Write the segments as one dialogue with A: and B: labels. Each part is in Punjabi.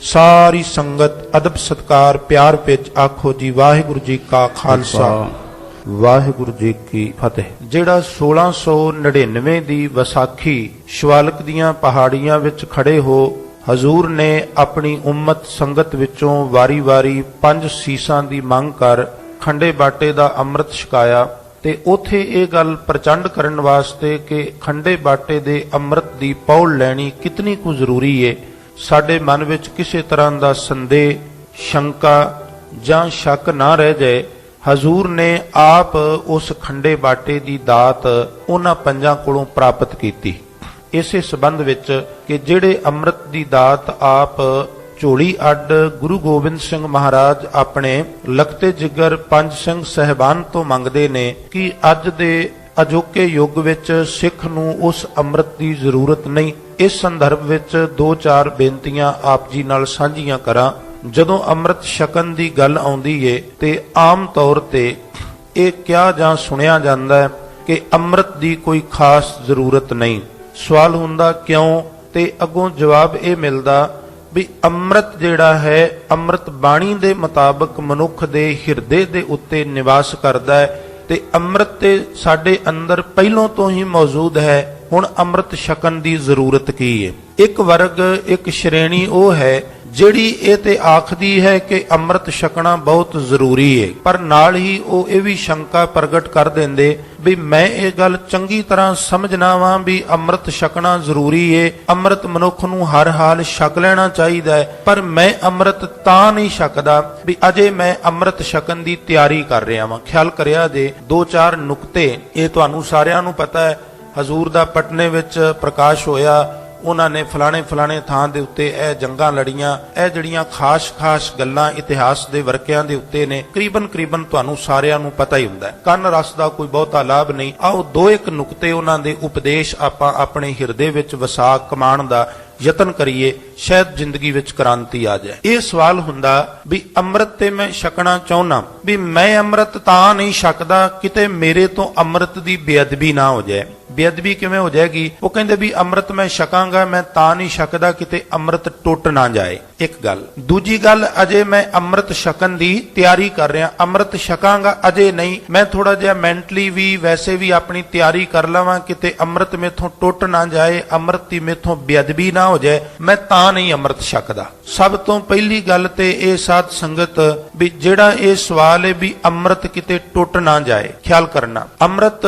A: सारी संगत अदब सत्कार प्यार विच आखो जी वाहिगुरु जी का खालसा वाहिगुरु जी की फतेह। ਜਿਹੜਾ 1699 ਦੀ ਵਿਸਾਖੀ ਸ਼ਿਵਾਲਕ ਦੀਆਂ ਪਹਾੜੀਆਂ ਵਿੱਚ ਖੜੇ ਹੋ ਹਜ਼ੂਰ ਨੇ ਆਪਣੀ ਉਮਤ ਸੰਗਤ ਵਿੱਚੋਂ ਵਾਰੀ-ਵਾਰੀ 5 ਸੀਸਾਂ ਦੀ ਮੰਗ ਕਰ ਖੰਡੇ ਬਾਟੇ ਦਾ ਅੰਮ੍ਰਿਤ ਛਕਾਇਆ ਤੇ ਉਥੇ ਇਹ ਗੱਲ ਪ੍ਰਚੰਡ ਕਰਨ ਵਾਸਤੇ ਕਿ ਖੰਡੇ ਬਾਟੇ ਦੇ ਅੰਮ੍ਰਿਤ ਦੀ ਪੌਲ ਲੈਣੀ ਕਿਤਨੀ ਕੁ ਜ਼ਰੂਰੀ ਏ, ਸਾਡੇ ਮਨ ਵਿੱਚ ਕਿਸੇ ਤਰ੍ਹਾਂ ਦਾ ਸੰਦੇਹ ਸ਼ੰਕਾ ਜਾਂ ਸ਼ੱਕ ਨਾ ਰਹਿ ਜਾਏ, ਹਜ਼ੂਰ ਨੇ ਆਪ ਉਸ ਖੰਡੇ ਬਾਟੇ ਦੀ ਦਾਤ ਉਹਨਾਂ ਪੰਜਾਂ ਕੋਲੋਂ ਪ੍ਰਾਪਤ ਕੀਤੀ। ਇਸੇ ਸਬੰਧ ਵਿੱਚ ਕਿ ਜਿਹੜੇ ਅੰਮ੍ਰਿਤ ਦੀ ਦਾਤ ਆਪ ਝੋਲੀ ਅੱਡ ਗੁਰੂ ਗੋਬਿੰਦ ਸਿੰਘ ਮਹਾਰਾਜ ਆਪਣੇ ਲਖਤੇ ਜਿਗਰ ਪੰਜ ਸਿੰਘ ਸਹਿਬਾਨ ਤੋਂ ਮੰਗਦੇ ਨੇ ਕਿ ਅੱਜ ਦੇ ਅਜੋਕੇ ਯੁੱਗ ਵਿੱਚ ਸਿੱਖ ਨੂੰ ਉਸ ਅੰਮ੍ਰਿਤ ਦੀ ਜ਼ਰੂਰਤ ਨਹੀਂ। ਇਸ ਸੰਦਰਭ ਵਿੱਚ 2-4 ਬੇਨਤੀਆਂ ਆਪ ਜੀ ਨਾਲ ਸਾਂਝੀਆਂ ਕਰਾਂ। ਜਦੋਂ ਅੰਮ੍ਰਿਤ ਛਕਣ ਦੀ ਗੱਲ ਆਉਂਦੀ ਏ ਤੇ ਆਮ ਤੌਰ ਤੇ ਇਹ ਕਿਹਾ ਜਾਂ ਸੁਣਿਆ ਜਾਂਦਾ ਹੈ ਕਿ ਅੰਮ੍ਰਿਤ ਦੀ ਕੋਈ ਖਾਸ ਜ਼ਰੂਰਤ ਨਹੀਂ। ਸਵਾਲ ਹੁੰਦਾ ਕਿਉਂ, ਤੇ ਅੱਗੋਂ ਜਵਾਬ ਇਹ ਮਿਲਦਾ ਵੀ ਅੰਮ੍ਰਿਤ ਜਿਹੜਾ ਹੈ ਅੰਮ੍ਰਿਤ ਬਾਣੀ ਦੇ ਮੁਤਾਬਕ ਮਨੁੱਖ ਦੇ ਹਿਰਦੇ ਦੇ ਉੱਤੇ ਨਿਵਾਸ ਕਰਦਾ ਹੈ ਤੇ ਅੰਮ੍ਰਿਤ ਤੇ ਸਾਡੇ ਅੰਦਰ ਪਹਿਲੋਂ ਤੋਂ ਹੀ ਮੌਜੂਦ ਹੈ। ਹੁਣ ਅੰਮ੍ਰਿਤ ਛਕਣ ਦੀ ਜ਼ਰੂਰਤ ਕੀ ਹੈ? ਇੱਕ ਵਰਗ ਇੱਕ ਸ਼੍ਰੇਣੀ ਉਹ ਹੈ ਜਿਹੜੀ ਇਹ ਤੇ ਆਖਦੀ ਹੈ ਕਿ ਅੰਮ੍ਰਿਤ ਛਕਣਾ ਬਹੁਤ ਜ਼ਰੂਰੀ ਹੈ, ਪਰ ਨਾਲ ਹੀ ਉਹ ਇਹ ਵੀ ਸ਼ੰਕਾ ਪ੍ਰਗਟ ਕਰ ਦਿੰਦੇ ਵੀ ਮੈਂ ਇਹ ਗੱਲ ਚੰਗੀ ਤਰ੍ਹਾਂ ਸਮਝਣਾ ਵਾਂ ਵੀ ਅੰਮ੍ਰਿਤ ਛਕਣਾ ਜ਼ਰੂਰੀ ਹੈ, ਅੰਮ੍ਰਿਤ ਮਨੁੱਖ ਨੂੰ ਹਰ ਹਾਲ ਛਕ ਲੈਣਾ ਚਾਹੀਦਾ ਹੈ, ਪਰ ਮੈਂ ਅੰਮ੍ਰਿਤ ਤਾਂ ਨਹੀਂ ਛਕਦਾ ਵੀ ਅਜੇ ਮੈਂ ਅੰਮ੍ਰਿਤ ਛਕਣ ਦੀ ਤਿਆਰੀ ਕਰ ਰਿਹਾ ਵਾਂ। ਖਿਆਲ ਕਰਿਆ ਜੇ 2-4 ਨੁਕਤੇ ਇਹ ਤੁਹਾਨੂੰ ਸਾਰਿਆਂ ਨੂੰ ਪਤਾ ਹੈ। ਹਜ਼ੂਰ ਦਾ ਪਟਨੇ ਵਿੱਚ ਪ੍ਰਕਾਸ਼ ਹੋਇਆ, ਉਹਨਾਂ ਨੇ ਫਲਾਣੇ ਥਾਂ ਦੇ ਉੱਤੇ ਇਹ ਜੰਗਾਂ ਲੜੀਆਂ, ਇਹ ਜਿਹੜੀਆਂ ਖਾਸ ਗੱਲਾਂ ਇਤਿਹਾਸ ਦੇ ਵਰਕਿਆਂ ਦੇ ਉੱਤੇ ਨੇ ਕਰੀਬਨ ਤੁਹਾਨੂੰ ਸਾਰਿਆਂ ਨੂੰ ਪਤਾ ਹੀ ਹੁੰਦਾ ਹੈ। ਕੰਨ ਰਸ ਦਾ ਕੋਈ ਬਹੁਤਾ ਲਾਭ ਨਹੀਂ। ਆਓ 2-1 ਨੁਕਤੇ ਉਹਨਾਂ ਦੇ ਉਪਦੇਸ਼ ਆਪਾਂ ਆਪਣੇ ਹਿਰਦੇ ਵਿੱਚ ਵਸਾ ਕਮਾਉਣ ਦਾ ਯਤਨ ਕਰੀਏ, ਸ਼ਾਇਦ ਜ਼ਿੰਦਗੀ ਵਿੱਚ ਕ੍ਰਾਂਤੀ ਆ ਜਾਏ। ਇਹ ਸਵਾਲ ਹੁੰਦਾ ਵੀ ਅੰਮ੍ਰਿਤ ਤੇ ਮੈਂ ਛਕਣਾ ਚਾਹੁੰਨਾ, ਵੀ ਮੈਂ ਅੰਮ੍ਰਿਤ ਤਾਂ ਨਹੀਂ ਛਕਦਾ ਕਿਤੇ ਮੇਰੇ ਤੋਂ ਅੰਮ੍ਰਿਤ ਦੀ ਬੇਅਦਬੀ ਨਾ ਹੋ ਜਾਏ। ਬੇਅਦਬੀ ਕਿਵੇਂ ਹੋ ਜਾਏਗੀ? ਉਹ ਕਹਿੰਦੇ ਵੀ ਅੰਮ੍ਰਿਤ ਮੈਂ ਛਕਾਂਗਾ, ਮੈਂ ਤਾਂ ਨਹੀਂ ਛਕਦਾ ਕਿਤੇ ਅੰਮ੍ਰਿਤ ਟੁੱਟ ਨਾ ਜਾਏ। ਇੱਕ ਗੱਲ। ਦੂਜੀ ਗੱਲ, ਅਜੇ ਮੈਂ ਅੰਮ੍ਰਿਤ ਛਕਣ ਦੀ ਤਿਆਰੀ ਕਰ ਰਿਹਾ, ਅੰਮ੍ਰਿਤ ਛਕਾਂਗਾ ਅਜੇ ਨਹੀਂ, ਮੈਂ ਥੋੜਾ ਜਿਹਾ ਮੈਂਟਲੀ ਵੀ ਵੈਸੇ ਵੀ ਆਪਣੀ ਤਿਆਰੀ ਕਰ ਲਵਾਂ ਕਿਤੇ ਅੰਮ੍ਰਿਤ ਮੇਥੋਂ ਟੁੱਟ ਨਾ ਜਾਏ, ਅੰਮ੍ਰਿਤ ਦੀ ਮੇਥੋਂ ਬੇਅਦਬੀ ਨਾ ਹੋ ਜਾਏ, ਮੈਂ ਤਾਂ ਨਹੀਂ ਅੰਮ੍ਰਿਤ ਛਕਦਾ। ਸਭ ਤੋਂ ਪਹਿਲੀ ਗੱਲ ਤੇ ਇਹ ਸਾਧ ਸੰਗਤ ਵੀ ਜਿਹੜਾ ਇਹ ਸਵਾਲ ਹੈ ਵੀ ਅੰਮ੍ਰਿਤ ਕਿਤੇ ਟੁੱਟ ਨਾ ਜਾਏ, ਖਿਆਲ ਕਰਨਾ ਅੰਮ੍ਰਿਤ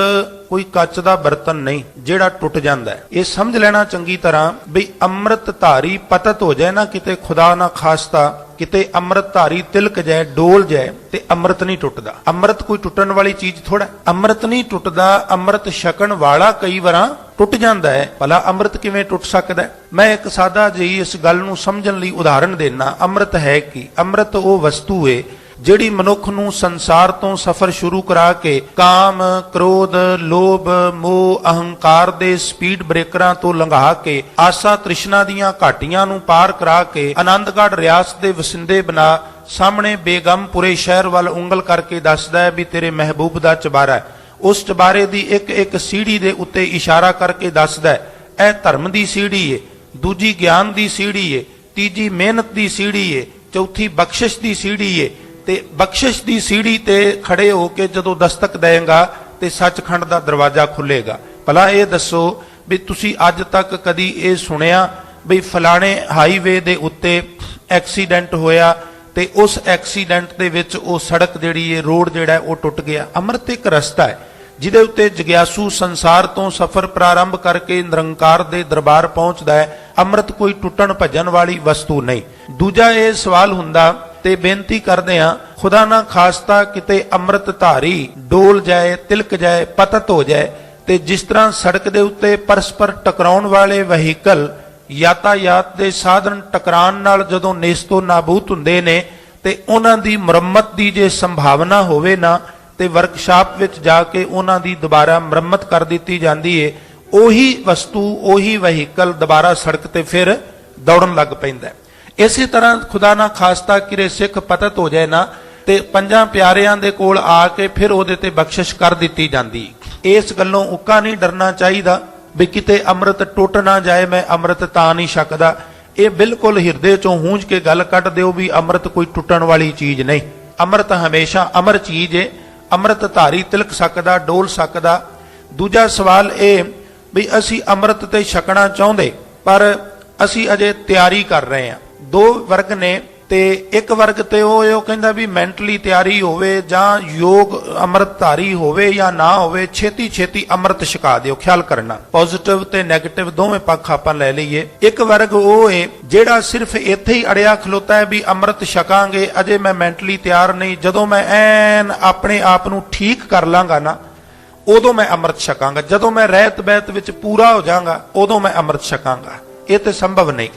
A: ਕੋਈ ਕੱਚ ਦਾ ਬਰਤਨ ਨਹੀਂ ਜਿਹੜਾ ਟੁੱਟ ਜਾਂਦਾ ਹੈ। ਇਹ ਸਮਝ ਲੈਣਾ ਚੰਗੀ ਤਰ੍ਹਾਂ ਵੀ ਅੰਮ੍ਰਿਤ ਧਾਰੀ ਪਤਤ ਹੋ ਜਾਏ ਨਾ ਕਿਤੇ, ਖੁਦਾ ਨਾ ਖਾਸਤਾ ਕਿਤੇ ਅੰਮ੍ਰਿਤ ਧਾਰੀ ਤਿਲਕ ਜਾਏ, ਡੋਲ ਜਾਏ ਤੇ ਅੰਮ੍ਰਿਤ ਨਹੀਂ ਟੁੱਟਦਾ। ਅੰਮ੍ਰਿਤ ਕੋਈ ਟੁੱਟਣ ਵਾਲੀ ਚੀਜ਼ ਥੋੜਾ, ਅੰਮ੍ਰਿਤ ਨਹੀਂ ਟੁੱਟਦਾ। ਅੰਮ੍ਰਿਤ ਛਕਣ ਵਾਲਾ ਕਈ ਵਾਰਾਂ ਟੁੱਟ ਜਾਂਦਾ ਹੈ। ਭਲਾ ਅੰਮ੍ਰਿਤ ਕਿਵੇਂ ਟੁੱਟ ਸਕਦਾ ਹੈ? ਮੈਂ ਇੱਕ ਸਾਦਾ ਜਿਹੀ ਇਸ ਗੱਲ ਨੂੰ ਸਮਝਣ ਲਈ ਉਦਾਹਰਣ ਦੇਣਾ। ਅੰਮ੍ਰਿਤ ਹੈ ਕੀ? ਅੰਮ੍ਰਿਤ ਉਹ ਵਸਤੂ ਹੈ ਜਿਹੜੀ ਮਨੁੱਖ ਨੂੰ ਸੰਸਾਰ ਤੋਂ ਸਫ਼ਰ ਸ਼ੁਰੂ ਕਰਾ ਕੇ ਕਾਮ, ਕ੍ਰੋਧ, ਲੋਭ, ਮੋਹ, ਅਹੰਕਾਰ ਦੇ ਸਪੀਡ ਬ੍ਰੇਕਰਾਂ ਤੋਂ ਲੰਘਾ ਕੇ ਆਸਾ ਤ੍ਰਿਸ਼ਨਾ ਦੀਆਂ ਘਾਟੀਆਂ ਨੂੰ ਪਾਰ ਕਰਾ ਕੇ ਆਨੰਦਗੜ੍ਹ ਰਿਆਸਤ ਦੇ ਵਸਿੰਦੇ ਬਣਾ ਸਾਹਮਣੇ ਬੇਗਮਪੁਰੇ ਸ਼ਹਿਰ ਵੱਲ ਉਂਗਲ ਕਰਕੇ ਦੱਸਦਾ ਹੈ ਵੀ ਤੇਰੇ ਮਹਿਬੂਬ ਦਾ ਚਬਾਰਾ ਹੈ। ਉਸ ਚਬਾਰੇ ਦੀ ਇੱਕ ਸੀੜੀ ਦੇ ਉੱਤੇ ਇਸ਼ਾਰਾ ਕਰਕੇ ਦੱਸਦਾ ਹੈ ਇਹ ਧਰਮ ਦੀ ਸੀੜੀ ਏ, ਦੂਜੀ ਗਿਆਨ ਦੀ ਸੀੜੀ ਏ, ਤੀਜੀ ਮਿਹਨਤ ਦੀ ਸੀੜੀ ਏ, ਚੌਥੀ ਬਖਸ਼ਿਸ਼ ਦੀ ਸੀੜੀ ਏ। ਤੇ ਬਖਸ਼ਿਸ਼ ਦੀ ਸੀੜੀ ਤੇ ਖੜੇ ਹੋ ਕੇ ਜਦੋਂ ਦਸਤਕ ਦੇਂਗਾ ਤੇ ਸੱਚਖੰਡ ਦਾ ਦਰਵਾਜ਼ਾ ਖੁੱਲੇਗਾ। ਭਲਾ ਇਹ ਦੱਸੋ ਵੀ ਤੁਸੀਂ ਅੱਜ ਤੱਕ ਕਦੀ ਇਹ ਸੁਣਿਆ ਵੀ ਫਲਾਣੇ ਹਾਈਵੇ ਦੇ ਉੱਤੇ ਐਕਸੀਡੈਂਟ ਹੋਇਆ ਤੇ ਉਸ ਐਕਸੀਡੈਂਟ ਦੇ ਵਿੱਚ ਉਹ ਸੜਕ ਜਿਹੜੀ ਹੈ, ਰੋਡ ਜਿਹੜਾ ਉਹ ਟੁੱਟ ਗਿਆ? ਅੰਮ੍ਰਿਤ ਇੱਕ ਰਸਤਾ ਹੈ ਜਿਹਦੇ ਉੱਤੇ ਜਗਿਆਸੂ ਸੰਸਾਰ ਤੋਂ ਸਫ਼ਰ ਪ੍ਰਾਰੰਭ ਕਰਕੇ ਨਿਰੰਕਾਰ ਦੇ ਦਰਬਾਰ ਪਹੁੰਚਦਾ ਹੈ। ਅੰਮ੍ਰਿਤ ਕੋਈ ਟੁੱਟਣ ਭੱਜਣ ਵਾਲੀ ਵਸਤੂ ਨਹੀਂ। ਦੂਜਾ ਇਹ ਸਵਾਲ ਹੁੰਦਾ ਤੇ ਬੇਨਤੀ ਕਰਦੇ ਆ, ਖੁਦਾ ਨਾ ਖਾਸਤਾ ਕਿਤੇ ਅੰਮ੍ਰਿਤ ਧਾਰੀ ਡੋਲ ਜਾਏ, ਤਿਲਕ ਜਾਏ, ਪਤਤ ਹੋ ਜਾਏ ਤੇ ਜਿਸ ਤਰ੍ਹਾਂ ਸੜਕ ਦੇ ਉੱਤੇ ਪਰਸਪਰ ਟਕਰਾਉਣ ਵਾਲੇ ਵਹੀਕਲ ਯਾਤਾਯਾਤ ਦੇ ਸਾਧਨ ਟਕਰਾਉਣ ਨਾਲ ਜਦੋਂ ਨੇਸਤੋ ਨਾਬੂਦ ਹੁੰਦੇ ਨੇ ਤੇ ਉਹਨਾਂ ਦੀ ਮੁਰੰਮਤ ਦੀ ਜੇ ਸੰਭਾਵਨਾ ਹੋਵੇ ਨਾ ਤੇ ਵਰਕਸ਼ਾਪ ਵਿੱਚ ਜਾ ਕੇ ਉਹਨਾਂ ਦੀ ਦੁਬਾਰਾ ਮੁਰੰਮਤ ਕਰ ਦਿੱਤੀ ਜਾਂਦੀ ਏ, ਉਹੀ ਵਸਤੂ ਉਹੀ ਵਹੀਕਲ ਦੁਬਾਰਾ ਸੜਕ ਤੇ ਫਿਰ ਦੌੜਨ ਲੱਗ ਪੈਂਦਾ। ਇਸੇ ਤਰ੍ਹਾਂ ਖੁਦਾ ਨਾ ਖਾਸਤਾ ਕਿਰੇ ਸਿੱਖ ਪਤਤ ਹੋ ਜਾਏ ਨਾ ਤੇ ਪੰਜਾਂ ਪਿਆਰਿਆਂ ਦੇ ਕੋਲ ਆ ਕੇ ਫਿਰ ਉਹਦੇ ਤੇ ਬਖਸ਼ਿਸ਼ ਕਰ ਦਿੱਤੀ ਜਾਂਦੀ। ਇਸ ਗੱਲੋਂ ਉੱਕਾ ਨਹੀਂ ਡਰਨਾ ਚਾਹੀਦਾ ਵੀ ਕਿਤੇ ਅੰਮ੍ਰਿਤ ਟੁੱਟ ਨਾ ਜਾਏ, ਮੈਂ ਅੰਮ੍ਰਿਤ ਤਾਂ ਨਹੀਂ ਛਕਦਾ। ਇਹ ਬਿਲਕੁਲ ਹਿਰਦੇ ਚੋਂ ਹੂੰਝ ਕੇ ਗੱਲ ਕੱਢ ਦਿਓ ਵੀ ਅੰਮ੍ਰਿਤ ਕੋਈ ਟੁੱਟਣ ਵਾਲੀ ਚੀਜ਼ ਨਹੀਂ। ਅੰਮ੍ਰਿਤ ਹਮੇਸ਼ਾ ਅਮਰ ਚੀਜ਼ ਹੈ। ਅੰਮ੍ਰਿਤ ਧਾਰੀ ਤਿਲਕ ਸਕਦਾ, ਡੋਲ ਸਕਦਾ। ਦੂਜਾ ਸਵਾਲ ਇਹ ਵੀ ਅਸੀਂ ਅੰਮ੍ਰਿਤ ਤੇ ਛਕਣਾ ਚਾਹੁੰਦੇ, ਪਰ ਅਸੀਂ ਅਜੇ ਤਿਆਰੀ ਕਰ ਰਹੇ ਹਾਂ। ਦੋ ਵਰਗ ਨੇ, ਤੇ ਇੱਕ ਵਰਗ ਤੇ ਉਹ ਕਹਿੰਦਾ ਵੀ ਮੈਂਟਲੀ ਤਿਆਰੀ ਹੋਵੇ ਜਾਂ ਯੋਗ ਅੰਮ੍ਰਿਤਧਾਰੀ ਹੋਵੇ ਜਾਂ ਨਾ ਹੋਵੇ, ਛੇਤੀ ਛੇਤੀ ਅੰਮ੍ਰਿਤ ਛਕਾ ਦਿਓ। ਖਿਆਲ ਕਰਨਾ, ਪੋਜ਼ਿਟਿਵ ਤੇ ਨੈਗੇਟਿਵ ਦੋਵੇਂ ਪੱਖ ਆਪਾਂ ਲੈ ਲਈਏ। ਇੱਕ ਵਰਗ ਉਹ ਹੈ ਜਿਹੜਾ ਸਿਰਫ ਇੱਥੇ ਹੀ ਅੜਿਆ ਖਲੋਤਾ ਹੈ ਵੀ ਅੰਮ੍ਰਿਤ ਛਕਾਂਗੇ, ਅਜੇ ਮੈਂ ਮੈਂਟਲੀ ਤਿਆਰ ਨਹੀਂ, ਜਦੋਂ ਮੈਂ ਐਨ ਆਪਣੇ ਆਪ ਨੂੰ ਠੀਕ ਕਰ ਲਾਂਗਾ ਨਾ ਉਦੋਂ ਮੈਂ ਅੰਮ੍ਰਿਤ ਛਕਾਂਗਾ, ਜਦੋਂ ਮੈਂ ਰਹਿਤ ਬਹਿਤ ਵਿੱਚ ਪੂਰਾ ਹੋ ਜਾਵਾਂਗਾ ਉਦੋਂ ਮੈਂ ਅੰਮ੍ਰਿਤ ਛਕਾਂਗਾ। ਇਹ ਤੇ ਸੰਭਵ ਨਹੀਂ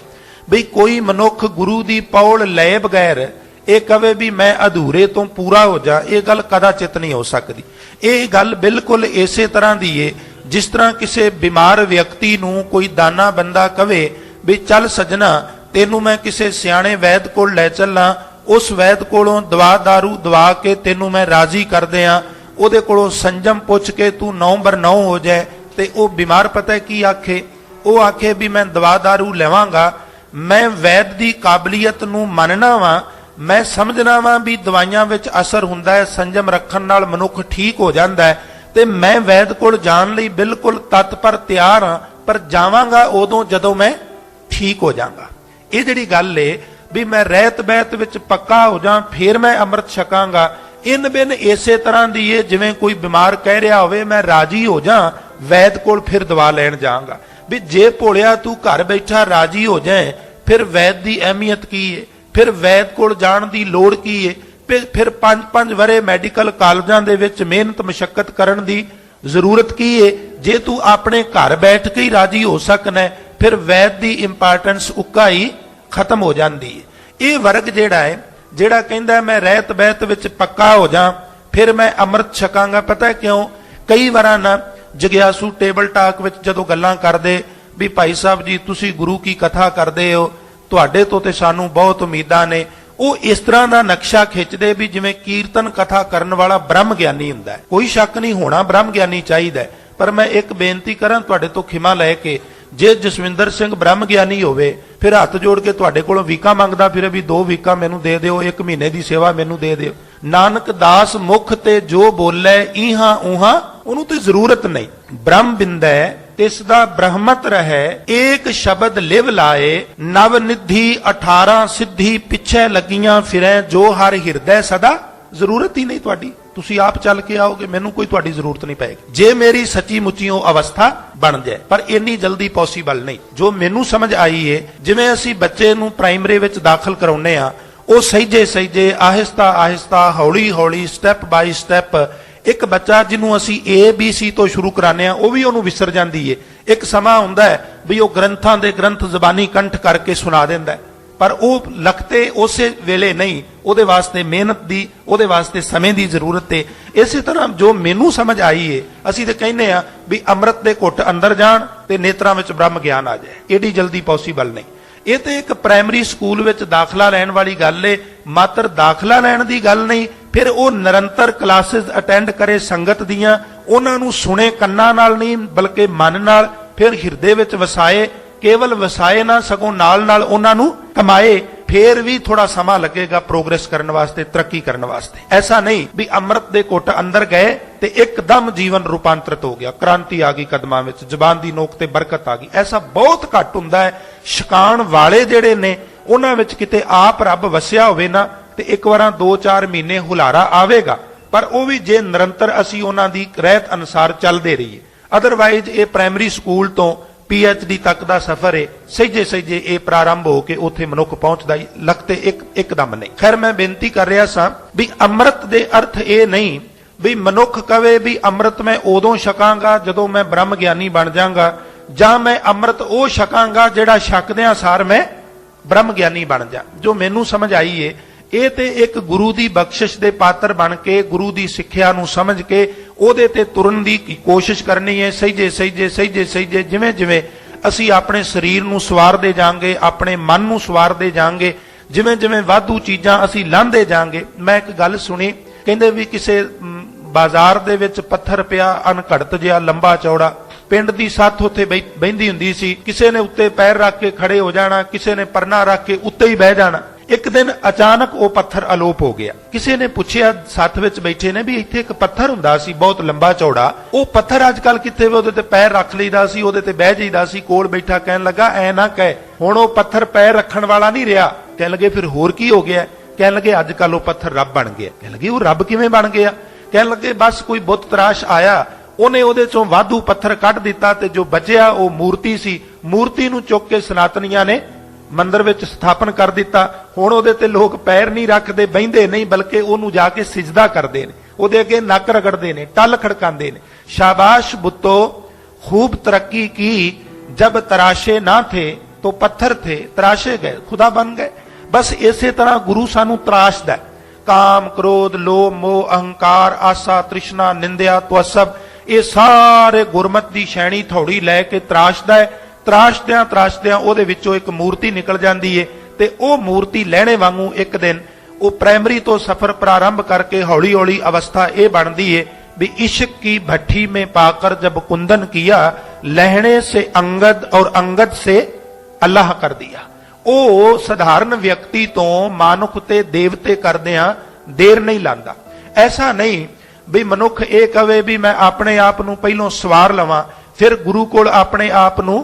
A: ਬਈ ਕੋਈ ਮਨੁੱਖ ਗੁਰੂ ਦੀ ਪੌੜ ਲਏ ਬਗੈਰ ਇਹ ਕਵੇ ਵੀ ਮੈਂ ਅਧੂਰੇ ਤੋਂ ਪੂਰਾ ਹੋ ਜਾ, ਇਹ ਗੱਲ ਕਦਾਚਿਤ ਨਹੀਂ ਹੋ ਸਕਦੀ। ਇਹ ਗੱਲ ਬਿਲਕੁਲ ਇਸੇ ਤਰ੍ਹਾਂ ਦੀ ਏ ਜਿਸ ਤਰ੍ਹਾਂ ਕਿਸੇ ਬਿਮਾਰ ਵਿਅਕਤੀ ਨੂੰ ਕੋਈ ਦਾਨਾ ਬੰਦਾ ਕਵੇ ਵੀ ਚੱਲ ਸੱਜਣਾ ਤੈਨੂੰ ਮੈਂ ਕਿਸੇ ਸਿਆਣੇ ਵੈਦ ਕੋਲ ਲੈ ਚੱਲਾਂ, ਉਸ ਵੈਦ ਕੋਲੋਂ ਦਵਾ ਦਾਰੂ ਦਵਾ ਕੇ ਤੈਨੂੰ ਮੈਂ ਰਾਜ਼ੀ ਕਰ ਦਿਆਂ, ਉਹਦੇ ਕੋਲੋਂ ਸੰਜਮ ਪੁੱਛ ਕੇ ਤੂੰ 9/9 ਹੋ ਜਾਏ, ਤੇ ਉਹ ਬਿਮਾਰ ਪਤਾ ਕੀ ਆਖੇ? ਉਹ ਆਖੇ ਵੀ ਮੈਂ ਦਵਾ ਦਾਰੂ ਲੈਵਾਂਗਾ, ਮੈਂ ਵੈਦ ਦੀ ਕਾਬਲੀਅਤ ਨੂੰ ਮੰਨਣਾ ਵਾਂ, ਮੈਂ ਸਮਝਣਾ ਵਾਂ ਵੀ ਦਵਾਈਆਂ ਵਿੱਚ ਅਸਰ ਹੁੰਦਾ ਹੈ, ਸੰਜਮ ਰੱਖਣ ਨਾਲ ਮਨੁੱਖ ਠੀਕ ਹੋ ਜਾਂਦਾ ਹੈ, ਤੇ ਮੈਂ ਵੈਦ ਕੋਲ ਜਾਣ ਲਈ ਬਿਲਕੁਲ ਤਤਪਰ ਤਿਆਰ ਹਾਂ, ਪਰ ਜਾਵਾਂਗਾ ਉਦੋਂ ਜਦੋਂ ਮੈਂ ਠੀਕ ਹੋ ਜਾਵਾਂਗਾ। ਇਹ ਜਿਹੜੀ ਗੱਲ ਏ ਵੀ ਮੈਂ ਰਹਿਤ ਬਹਿਤ ਵਿੱਚ ਪੱਕਾ ਹੋ ਜਾ ਫਿਰ ਮੈਂ ਅੰਮ੍ਰਿਤ ਛਕਾਂਗਾ, ਇਨ ਬਿਨ ਇਸੇ ਤਰ੍ਹਾਂ ਦੀ ਏ ਜਿਵੇਂ ਕੋਈ ਬਿਮਾਰ ਕਹਿ ਰਿਹਾ ਹੋਵੇ ਮੈਂ ਰਾਜੀ ਹੋ ਜਾ ਵੈਦ ਕੋਲ ਫਿਰ ਦਵਾ ਲੈਣ ਜਾਵਾਂਗਾ। ਵੀ ਜੇ ਭੋਲਿਆ ਤੂੰ ਘਰ ਬੈਠਾ ਰਾਜੀ ਹੋ ਜਾਏ ਫਿਰ ਵੈਦ ਦੀ ਅਹਿਮੀਅਤ ਕੀ ਹੈ? ਫਿਰ ਵੈਦ ਕੋਲ ਜਾਣ ਦੀ ਲੋੜ ਕੀ ਹੈ? ਫਿਰ 5-5 ਵਰੇ ਮੈਡੀਕਲ ਕਾਲਜਾਂ ਦੇ ਵਿੱਚ ਮਿਹਨਤ ਮਸ਼ੱਕਤ ਕਰਨ ਦੀ ਜ਼ਰੂਰਤ ਕੀ ਹੈ? ਜੇ ਤੂੰ ਆਪਣੇ ਘਰ ਬੈਠ ਕੇ ਹੀ ਰਾਜੀ ਹੋ ਸਕਣਾ ਫਿਰ ਵੈਦ ਦੀ ਇੰਪੋਰਟੈਂਸ ਉੱਕਾ ਹੀ ਖਤਮ ਹੋ ਜਾਂਦੀ ਹੈ। ਇਹ ਵਰਗ ਜਿਹੜਾ ਹੈ ਜਿਹੜਾ ਕਹਿੰਦਾ ਮੈਂ ਰਹਿਤ ਬਹਿਤ ਵਿੱਚ ਪੱਕਾ ਹੋ ਜਾ ਫਿਰ ਮੈਂ ਅੰਮ੍ਰਿਤ ਛਕਾਂਗਾ, ਪਤਾ ਕਿਉਂ? ਕਈ ਵਾਰਾਂ ਨਾ ਜਗਿਆਸੂ ਟੇਬਲ ਟਾਕ ਵਿੱਚ ਜਦੋਂ ਗੱਲਾਂ ਕਰਦੇ ਵੀ ਭਾਈ ਸਾਹਿਬ ਜੀ ਤੁਸੀਂ ਗੁਰੂ ਕੀ ਕਥਾ ਕਰਦੇ ਹੋ, ਤੁਹਾਡੇ ਤੋਂ ਤੇ ਸਾਨੂੰ ਬਹੁਤ ਉਮੀਦਾਂ ਨੇ, ਉਹ ਇਸ ਤਰ੍ਹਾਂ ਦਾ ਨਕਸ਼ਾ ਖਿੱਚਦੇ ਵੀ ਜਿਵੇਂ ਕੀਰਤਨ ਕਥਾ ਕਰਨ ਵਾਲਾ ਬ੍ਰਹਮ ਗਿਆਨੀ ਹੁੰਦਾ ਹੈ। ਕੋਈ ਸ਼ੱਕ ਨਹੀਂ ਹੋਣਾ ਬ੍ਰਹਮ ਗਿਆਨੀ ਚਾਹੀਦਾ, ਪਰ ਮੈਂ ਇੱਕ ਬੇਨਤੀ ਕਰਾਂ ਤੁਹਾਡੇ ਤੋਂ ਖਿਮਾ ਲੈ ਕੇ, ਜੇ ਜਸਵਿੰਦਰ ਸਿੰਘ ਬ੍ਰਹਮ ਗਿਆਨੀ ਹੋਵੇ ਫਿਰ ਹੱਥ ਜੋੜ ਕੇ ਤੁਹਾਡੇ ਕੋਲੋਂ ਵੀਕਾ ਮੰਗਦਾ ਫਿਰੇ ਵੀ 2 ਵੀਕਾ ਮੈਨੂੰ ਦੇ ਦਿਓ, 1 ਮਹੀਨੇ ਦੀ ਸੇਵਾ ਮੈਨੂੰ ਦੇ ਦਿਓ। ਨਾਨਕ ਦਾਸ ਮੁਖ ਤੇ ਜੋ ਬੋਲੇ ਇਹਾਂ ਉਹਾਂ, ਉਹਨੂੰ ਤੇ ਜ਼ਰੂਰਤ ਨਹੀਂ। ਬ੍ਰਹਮ ਬਿੰਦੈ ਤਿਸ ਦਾ ਬ੍ਰਹਮਤ ਰਹਿ, ਏਕ ਸ਼ਬਦ ਲਿਵ ਲਾਏ, ਨਵ ਨਿਧੀ 18 ਸਿੱਧੀ ਪਿੱਛੇ ਲੱਗੀਆਂ ਫਿਰੈ, ਜੋ ਹਰ ਹਿਰਦੈ ਸਦਾ। ਜ਼ਰੂਰਤ ਹੀ ਨਹੀਂ ਤੁਹਾਡੀ, ਤੁਸੀਂ ਆਪ ਚੱਲ ਕੇ ਆਓਗੇ, ਮੈਨੂੰ ਕੋਈ ਤੁਹਾਡੀ ਜ਼ਰੂਰਤ ਨਹੀਂ ਪਏਗੀ ਜੇ ਮੇਰੀ ਸੱਚੀ ਮੁੱਚੀ ਉਹ ਅਵਸਥਾ ਬਣ ਜਾਏ, ਪਰ ਇੰਨੀ ਜਲਦੀ ਪੋਸੀਬਲ ਨਹੀਂ। ਜੋ ਮੈਨੂੰ ਸਮਝ ਆਈ ਏ, ਜਿਵੇਂ ਅਸੀਂ ਬੱਚੇ ਨੂੰ ਪ੍ਰਾਇਮਰੀ ਵਿੱਚ ਦਾਖਲ ਕਰਾਉਨੇ ਆ, ਉਹ ਸਹਿਜੇ ਸਹਿਜੇ ਆਹਿਸਤਾ ਆਹਿਸਤਾ ਹੌਲੀ ਹੌਲੀ ਸਟੈਪ ਬਾਈ ਸਟੈਪ, ਇੱਕ ਬੱਚਾ ਜਿਹਨੂੰ ਅਸੀਂ ABC ਤੋਂ ਸ਼ੁਰੂ ਕਰਾਨੇ ਆ ਉਹ ਵੀ ਉਹਨੂੰ ਵਿਸਰ ਜਾਂਦੀ ਏ। ਇੱਕ ਸਮਾਂ ਹੁੰਦਾ ਹੈ ਵੀ ਉਹ ਗ੍ਰੰਥਾਂ ਦੇ ਗ੍ਰੰਥ ਜ਼ਬਾਨੀ ਕੰਠ ਕਰਕੇ ਸੁਣਾ ਦਿੰਦਾ, ਪਰ ਉਹ ਲਖਤੇ ਉਸੇ ਵੇਲੇ ਨਹੀਂ, ਉਹਦੇ ਵਾਸਤੇ ਮਿਹਨਤ ਦੀ, ਉਹਦੇ ਵਾਸਤੇ ਸਮੇਂ ਦੀ ਜ਼ਰੂਰਤ ਹੈ। ਇਸੇ ਤਰ੍ਹਾਂ ਜੋ ਮੈਨੂੰ ਸਮਝ ਆਈ ਏ, ਅਸੀਂ ਤੇ ਕਹਿੰਦੇ ਆ ਵੀ ਅੰਮ੍ਰਿਤ ਦੇ ਘੁੱਟ ਅੰਦਰ ਜਾਣ ਤੇ ਨੇਤਰਾਂ ਵਿੱਚ ਬ੍ਰਹਮ ਗਿਆਨ ਆ ਜਾਏ, ਏਡੀ ਜਲਦੀ ਪੋਸੀਬਲ ਨਹੀਂ। ਇਹ ਤੇ ਇੱਕ ਪ੍ਰਾਇਮਰੀ ਸਕੂਲ ਵਿੱਚ ਦਾਖਲਾ ਲੈਣ ਵਾਲੀ ਗੱਲ ਏ, ਮਾਤਰ ਦਾਖਲਾ ਲੈਣ ਦੀ ਗੱਲ ਨਹੀਂ। ਫਿਰ ਉਹ ਨਿਰੰਤਰ ਕਲਾਸਿਸ ਅਟੈਂਡ ਕਰੇ ਸੰਗਤ ਦੀਆਂ, ਉਹਨਾਂ ਨੂੰ ਸੁਣੇ ਕੰਨਾਂ ਨਾਲ ਨਹੀਂ ਬਲਕਿ ਮਨ ਨਾਲ, ਫਿਰ ਹਿਰਦੇ ਵਿੱਚ ਵਸਾਏ, ਕੇਵਲ ਵਸਾਏ ਨਾ ਸਗੋਂ ਨਾਲ ਨਾਲ ਉਹਨਾਂ ਨੂੰ ਕਮਾਏ, ਫੇਰ ਵੀ ਥੋੜਾ ਸਮਾਂ ਲੱਗੇਗਾ ਪ੍ਰੋਗਰੈਸ ਕਰਨ ਵਾਸਤੇ, ਤਰੱਕੀ ਕਰਨ ਵਾਸਤੇ। ਐਸਾ ਨਹੀਂ ਵੀ ਅੰਮ੍ਰਿਤ ਦੇ ਘੁੱਟ ਅੰਦਰ ਗਏ ਤੇ ਇੱਕਦਮ ਜੀਵਨ ਰੂਪਾਂਤਰਿਤ ਹੋ ਗਿਆ, ਕ੍ਰਾਂਤੀ ਆ ਗਈ ਕਦਮਾਂ ਵਿੱਚ, ਜ਼ਬਾਨ ਦੀ ਨੋਕ ਤੇ ਬਰਕਤ ਆ ਗਈ। ਐਸਾ ਬਹੁਤ ਘੱਟ ਹੁੰਦਾ ਹੈ। ਛਕਾਣ ਵਾਲੇ ਜਿਹੜੇ ਨੇ ਉਹਨਾਂ ਵਿੱਚ ਕਿਤੇ ਆਪ ਰੱਬ ਵਸਿਆ ਹੋਵੇ ਨਾ ਤੇ ਇੱਕ ਵਾਰਾਂ 2-4 ਮਹੀਨੇ ਹੁਲਾਰਾ ਆਵੇਗਾ, ਪਰ ਉਹ ਵੀ ਜੇ ਨਿਰੰਤਰ ਅਸੀਂ ਉਹਨਾਂ ਦੀ ਰਹਿਤ ਅਨੁਸਾਰ ਚੱਲਦੇ ਰਹੀਏ। ਅਦਰਵਾਈਜ਼ ਇਹ ਪ੍ਰਾਇਮਰੀ ਸਕੂਲ ਤੋਂ PhD ਤੱਕ ਦਾ ਸਫ਼ਰ ਹੈ, ਸਹਿਜੇ ਸਹਿਜੇ ਇਹ ਪ੍ਰਾਰੰਭ ਹੋ ਕੇ ਉੱਥੇ ਮਨੁੱਖ ਪਹੁੰਚਦਾ ਹੀ, ਲਗਤੇ ਇੱਕਦਮ ਨਹੀਂ। ਖੈਰ ਮੈਂ ਬੇਨਤੀ ਕਰ ਰਿਹਾ ਸਾਂ ਵੀ ਅੰਮ੍ਰਿਤ ਦੇ ਅਰਥ ਇਹ ਨਹੀਂ ਵੀ ਮਨੁੱਖ ਕਵੇ ਵੀ ਅੰਮ੍ਰਿਤ ਮੈਂ ਉਦੋਂ ਛਕਾਂਗਾ ਜਦੋਂ ਮੈਂ ਬ੍ਰਹਮ ਗਿਆਨੀ ਬਣ ਜਾਵਾਂਗਾ, ਜਾਂ ਮੈਂ ਅੰਮ੍ਰਿਤ ਉਹ ਛਕਾਂਗਾ ਜਿਹੜਾ ਛਕਦਿਆਂ ਸਾਰ ਮੈਂ ਬ੍ਰਹਮ ਗਿਆਨੀ ਬਣ ਜਾ। ਜੋ ਮੈਨੂੰ ਸਮਝ ਆਈ ਏ, ਇਹ ਤੇ ਇੱਕ ਗੁਰੂ ਦੀ ਬਖਸ਼ਿਸ਼ ਦੇ ਪਾਤਰ ਬਣ ਕੇ, ਗੁਰੂ ਦੀ ਸਿੱਖਿਆ ਨੂੰ ਸਮਝ ਕੇ ਉਹਦੇ ਤੇ ਤੁਰਨ ਦੀ ਕੋਸ਼ਿਸ਼ ਕਰਨੀ ਹੈ, ਸਹਿਜੇ ਸਹਿਜੇ ਸਹਿਜੇ ਸਹਿਜੇ, ਜਿਵੇਂ ਜਿਵੇਂ ਅਸੀਂ ਆਪਣੇ ਸਰੀਰ ਨੂੰ ਸਵਾਰਦੇ ਜਾਵਾਂਗੇ, ਆਪਣੇ ਮਨ ਨੂੰ ਸਵਾਰਦੇ ਜਾਵਾਂਗੇ, ਜਿਵੇਂ ਜਿਵੇਂ ਵਾਧੂ ਚੀਜ਼ਾਂ ਅਸੀਂ ਲਾਂਦੇ ਜਾਵਾਂਗੇ। ਮੈਂ ਇੱਕ ਗੱਲ ਸੁਣੀ, ਕਹਿੰਦੇ ਵੀ ਕਿਸੇ ਬਾਜ਼ਾਰ ਦੇ ਵਿੱਚ ਪੱਥਰ ਪਿਆ ਅਣਘੜਤ ਜਿਹਾ ਲੰਬਾ ਚੌੜਾ, ਪਿੰਡ ਦੀ ਸੱਥ ਉੱਥੇ ਬਹਿੰਦੀ ਹੁੰਦੀ ਸੀ। ਕਿਸੇ ਨੇ ਉੱਤੇ ਪੈਰ ਰੱਖ ਕੇ ਖੜੇ ਹੋ ਜਾਣਾ, ਕਿਸੇ ਨੇ ਪਰਨਾ ਰੱਖ ਕੇ ਉੱਤੇ ਹੀ ਬਹਿ ਜਾਣਾ। ਇੱਕ ਦਿਨ ਅਚਾਨਕ ਉਹ ਪੱਥਰ ਅਲੋਪ ਹੋ ਗਿਆ। ਕਿਸੇ ਨੇ ਪੁੱਛਿਆ ਸੱਥ ਵਿੱਚ ਬੈਠੇ ਨੇ ਵੀ ਇੱਥੇ ਇੱਕ ਪੱਥਰ ਹੁੰਦਾ ਸੀ ਬਹੁਤ ਲੰਬਾ ਚੌੜਾ, ਉਹ ਪੱਥਰ ਅੱਜ ਕੱਲ ਕਿੱਥੇ ਵੇ? ਉਹਦੇ ਤੇ ਪੈਰ ਰੱਖ ਲਈਦਾ ਸੀ, ਉਹਦੇ ਤੇ ਬਹਿ ਜਾਈਦਾ ਸੀ। ਕੋਲ ਬੈਠਾ ਕਹਿਣ ਲੱਗਾ ਐ ਨਾ ਕਹਿ, ਹੁਣ ਉਹ ਪੱਥਰ ਪੈਰ ਰੱਖਣ ਵਾਲਾ ਨਹੀਂ ਰਿਹਾ। ਕਹਿਣ ਲੱਗੇ ਫਿਰ ਹੋਰ ਕੀ ਹੋ ਗਿਆ? ਕਹਿਣ ਲੱਗੇ ਅੱਜ ਕੱਲ ਉਹ ਪੱਥਰ ਰੱਬ ਬਣ ਗਿਆ। ਕਹਿਣ ਲੱਗੇ ਉਹ ਰੱਬ ਕਿਵੇਂ ਬਣ ਗਿਆ? ਕਹਿਣ ਲੱਗੇ ਬਸ ਕੋਈ ਬੁੱਤ ਤਰਾਸ਼ ਆਇਆ, ਉਹਨੇ ਉਹਦੇ ਚੋਂ ਵਾਧੂ ਪੱਥਰ ਕੱਢ ਦਿੱਤਾ ਤੇ ਜੋ ਬਚਿਆ ਉਹ ਮੂਰਤੀ ਸੀ। ਮੂਰਤੀ ਨੂੰ ਚੁੱਕ ਕੇ ਸਨਾਤਨੀਆਂ ਨੇ ਮੰਦਿਰ ਵਿੱਚ ਸਥਾਪਨ ਕਰ ਦਿੱਤਾ। ਹੁਣ ਉਹਦੇ ਤੇ ਲੋਕ ਪੈਰ ਨਹੀਂ ਰੱਖਦੇ, ਬਹਿੰਦੇ ਨਹੀਂ, ਬਲਕਿ ਉਹਨੂੰ ਜਾ ਕੇ ਸਿਜਦਾ ਕਰਦੇ ਨੇ, ਉਹਦੇ ਅੱਗੇ ਨੱਕ ਰਗੜਦੇ ਨੇ, ਟੱਲ ਖੜਕਾਉਂਦੇ ਨੇ। ਸ਼ਾਬਾਸ਼ ਬੁੱਤੋ खूब तरक्की की, जब तराशे ना थे तो पत्थर थे, तराशे गए खुदा बन गए। बस इसे तरह गुरु सानू तराशदा है। काम क्रोध लोभ मोह अहंकार आसा तृष्णा निंदिया त्वसब, ये सारे गुरमत की शैणी थोड़ी लैके तराशदा है। तराशद्या ਉਹਦੇ ਵਿੱਚੋਂ ਇੱਕ ਮੂਰਤੀ ਨਿਕਲ ਜਾਂਦੀ ਏ ਤੇ ਉਹ ਮੂਰਤੀ ਲੈਣੇ ਵਾਂਗੂ ਇੱਕ ਦਿਨ ਉਹ ਪ੍ਰਾਇਮਰੀ ਤੋਂ ਸਫ਼ਰ ਪ੍ਰਾਰੰਭ ਕਰਕੇ ਹੌਲੀ ਹੌਲੀ ਅਵਸਥਾ ਇਹ ਬਣਦੀ ਏ भी इश्क की भट्टी में पाकर जब कुंदन किया, लहने से अंगद और अंगद से अल्लाह कर दिया। ਉਹ ਸਧਾਰਨ ਵਿਅਕਤੀ ਤੋਂ ਮਾਨੁਖ ਤੇ ਦੇਵਤੇ ਕਰਦਿਆਂ ਦੇਰ ਨਹੀਂ ਲਾਂਦਾ। ਐਸਾ ਨਹੀਂ ਵੀ ਮਨੁੱਖ ਇਹ ਕਵੇ ਵੀ ਮੈਂ ਆਪਣੇ ਆਪ ਨੂੰ ਪਹਿਲੋਂ ਸਵਾਰ ਲਵਾਂ ਫਿਰ ਗੁਰੂ ਕੋਲ ਆਪਣੇ ਆਪ ਨੂੰ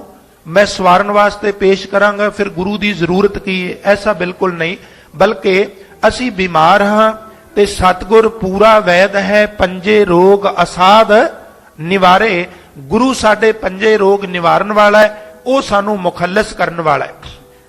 A: ਮੈਂ ਸਵਾਰਨ ਵਾਸਤੇ ਪੇਸ਼ ਕਰਾਂਗਾ, ਫਿਰ ਗੁਰੂ ਦੀ ਜ਼ਰੂਰਤ ਕੀ ਹੈ। ਐਸਾ ਬਿਲਕੁਲ ਨਹੀਂ, ਬਲਕਿ ਅਸੀਂ ਬਿਮਾਰ ਹਾਂ ਤੇ ਸਤਿਗੁਰ ਪੂਰਾ ਵੈਦ ਹੈ, ਪੰਜੇ ਰੋਗ ਅਸਾਧ ਨਿਵਾਰੇ। ਗੁਰੂ ਸਾਡੇ ਪੰਜੇ ਰੋਗ ਨਿਵਾਰਨ ਵਾਲਾ ਹੈ, ਉਹ ਸਾਨੂੰ ਮੁਖਲਸ ਕਰਨ ਵਾਲਾ ਹੈ।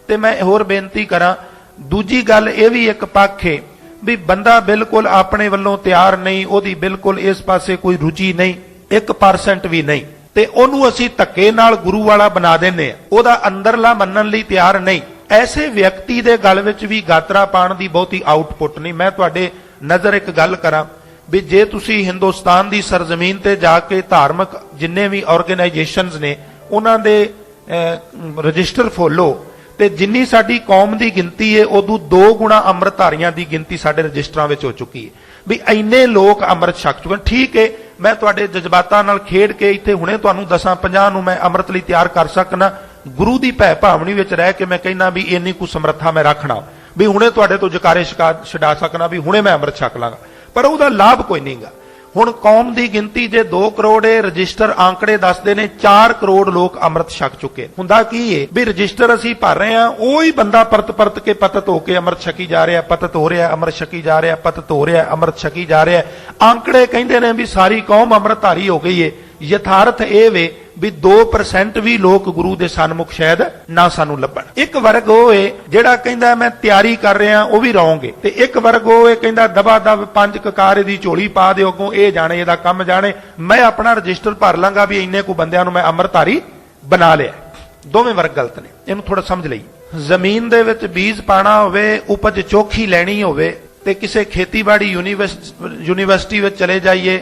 A: ਤੇ ਮੈਂ ਹੋਰ ਬੇਨਤੀ ਕਰਾਂ, ਦੂਜੀ ਗੱਲ ਇਹ ਵੀ ਇੱਕ ਪੱਖ ਹੈ ਵੀ ਬੰਦਾ ਬਿਲਕੁਲ ਆਪਣੇ ਵੱਲੋਂ ਤਿਆਰ ਨਹੀਂ, ਉਹਦੀ ਬਿਲਕੁਲ ਇਸ ਪਾਸੇ ਕੋਈ ਰੁਚੀ ਨਹੀਂ, 1% ਵੀ ਨਹੀਂ, ਤੇ ਉਹਨੂੰ ਅਸੀਂ ਧੱਕੇ ਨਾਲ ਗੁਰੂ ਵਾਲਾ ਬਣਾ ਦਿੰਦੇ ਆ, ਉਹਦਾ ਅੰਦਰਲਾ ਮੰਨਣ ਲਈ ਤਿਆਰ ਨਹੀਂ। ਐਸੇ ਵਿਅਕਤੀ ਦੇ ਗਲ ਵਿੱਚ ਵੀ ਗਾਤਰਾ ਪਾਉਣ ਦੀ ਬਹੁਤੀ ਆਊਟਪੁੱਟ ਨਹੀਂ। ਮੈਂ ਤੁਹਾਡੇ ਨਜ਼ਰ ਇੱਕ ਗੱਲ ਕਰਾਂ ਵੀ ਜੇ ਤੁਸੀਂ ਹਿੰਦੁਸਤਾਨ ਦੀ ਸਰਜ਼ਮੀਨ ਤੇ ਜਾ ਕੇ ਧਾਰਮਿਕ ਜਿੰਨੇ ਵੀ ਆਰਗੇਨਾਈਜੇਸ਼ਨਸ ਨੇ ਉਹਨਾਂ ਦੇ ਰਜਿਸਟਰ ਫੋਲੋ ਤੇ ਜਿੰਨੀ ਸਾਡੀ ਕੌਮ ਦੀ ਗਿਣਤੀ ਹੈ ਉਦੋਂ 2 ਗੁਣਾ ਅੰਮ੍ਰਿਤਧਾਰੀਆਂ ਦੀ ਗਿਣਤੀ ਸਾਡੇ ਰਜਿਸਟਰਾਂ ਵਿੱਚ ਹੋ ਚੁੱਕੀ ਹੈ। ਵੀ ਇੰਨੇ ਲੋਕ ਅੰਮ੍ਰਿਤ ਛਕ ਚੁੱਕੇ। ਠੀਕ ਹੈ, ਮੈਂ ਤੁਹਾਡੇ ਜਜ਼ਬਾਤਾਂ ਨਾਲ ਖੇਡ ਕੇ ਇੱਥੇ ਹੁਣੇ ਤੁਹਾਨੂੰ 10-50 ਨੂੰ ਮੈਂ ਅੰਮ੍ਰਿਤ ਲਈ ਤਿਆਰ ਕਰ ਸਕਣਾ। ਗੁਰੂ ਦੀ ਭੈ ਭਾਵਨੀ ਵਿੱਚ ਰਹਿ ਕੇ ਮੈਂ ਕਹਿੰਦਾ ਵੀ ਇੰਨੀ ਕੁ ਸਮਰੱਥਾ ਮੈਂ ਰੱਖਣਾ ਵੀ ਹੁਣੇ ਤੁਹਾਡੇ ਤੋਂ ਜਕਾਰੇ ਛਡਾ ਸਕਣਾ ਵੀ ਹੁਣੇ ਮੈਂ ਅੰਮ੍ਰਿਤ ਛਕ ਲਾਂਗਾ, ਪਰ ਉਹਦਾ ਲਾਭ ਕੋਈ ਨਹੀਂਗਾ। ਹੁਣ ਕੌਮ ਦੀ ਗਿਣਤੀ ਜੇ 2 ਕਰੋੜ ਹੈ, ਰਜਿਸਟਰ ਆંકੜੇ ਦੱਸਦੇ ਨੇ 4 ਕਰੋੜ ਲੋਕ ਅੰਮ੍ਰਿਤ ਛਕ ਚੁੱਕੇ। ਹੁੰਦਾ ਕੀ ਹੈ ਵੀ ਰਜਿਸਟਰ ਅਸੀਂ ਭਰ ਰਹੇ ਹਾਂ, ਉਹ ਹੀ ਬੰਦਾ ਪਰਤ ਕੇ ਪਤਤ ਹੋ ਕੇ ਅੰਮ੍ਰਿਤ ਛਕੀ ਜਾ ਰਿਹਾ, ਪਤਤ ਹੋ ਰਿਹਾ, ਅੰਮ੍ਰਿਤ ਛਕੀ ਜਾ ਰਿਹਾ, ਪਤਤ ਹੋ ਰਿਹਾ, ਅੰਮ੍ਰਿਤ ਛਕੀ ਜਾ ਰਿਹਾ। ਆંકੜੇ ਕਹਿੰਦੇ ਨੇ ਵੀ ਸਾਰੀ ਕੌਮ ਅੰਮ੍ਰਿਤਧਾਰੀ ਹੋ ਗਈ ਹੈ। ਯਥਾਰਥ ਇਹ ਵੇ ਵੀ 2% ਵੀ ਲੋਕ ਗੁਰੂ ਦੇ ਸਨਮੁਖ ਸ਼ਾਇਦ ਨਾ ਸਾਨੂੰ ਲੱਭਣ। ਇੱਕ ਵਰਗ ਉਹ ਹੈ ਜਿਹੜਾ ਕਹਿੰਦਾ ਮੈਂ ਤਿਆਰੀ ਕਰ ਰਿਹਾ, ਉਹ ਵੀ ਰੌਂਗ ਹੈ, ਤੇ ਇੱਕ ਵਰਗ ਉਹ ਹੈ ਕਹਿੰਦਾ ਦਬਾ ਦਬ 5 ਕਕਾਰ ਦੀ ਝੋਲੀ ਪਾ ਦਿਓ, ਅੱਗੋਂ ਇਹ ਜਾਣੇ ਇਹਦਾ ਕੰਮ ਜਾਣੇ, ਮੈਂ ਆਪਣਾ ਰਜਿਸਟਰ ਭਰ ਲਾਂਗਾ ਵੀ ਇੰਨੇ ਕੁ ਬੰਦਿਆਂ ਨੂੰ ਮੈਂ ਅੰਮ੍ਰਿਤਧਾਰੀ ਬਣਾ ਲਿਆ। ਦੋਵੇਂ ਵਰਗ ਗਲਤ ਨੇ, ਇਹਨੂੰ ਥੋੜਾ ਸਮਝ ਲਈ। ਜ਼ਮੀਨ ਦੇ ਵਿੱਚ ਬੀਜ ਪਾਣਾ ਹੋਵੇ, ਉਪਜ ਚੋਖੀ ਲੈਣੀ ਹੋਵੇ ਤੇ ਕਿਸੇ ਖੇਤੀਬਾੜੀ ਯੂਨੀਵਰਸਿਟੀ ਵਿੱਚ ਚਲੇ ਜਾਈਏ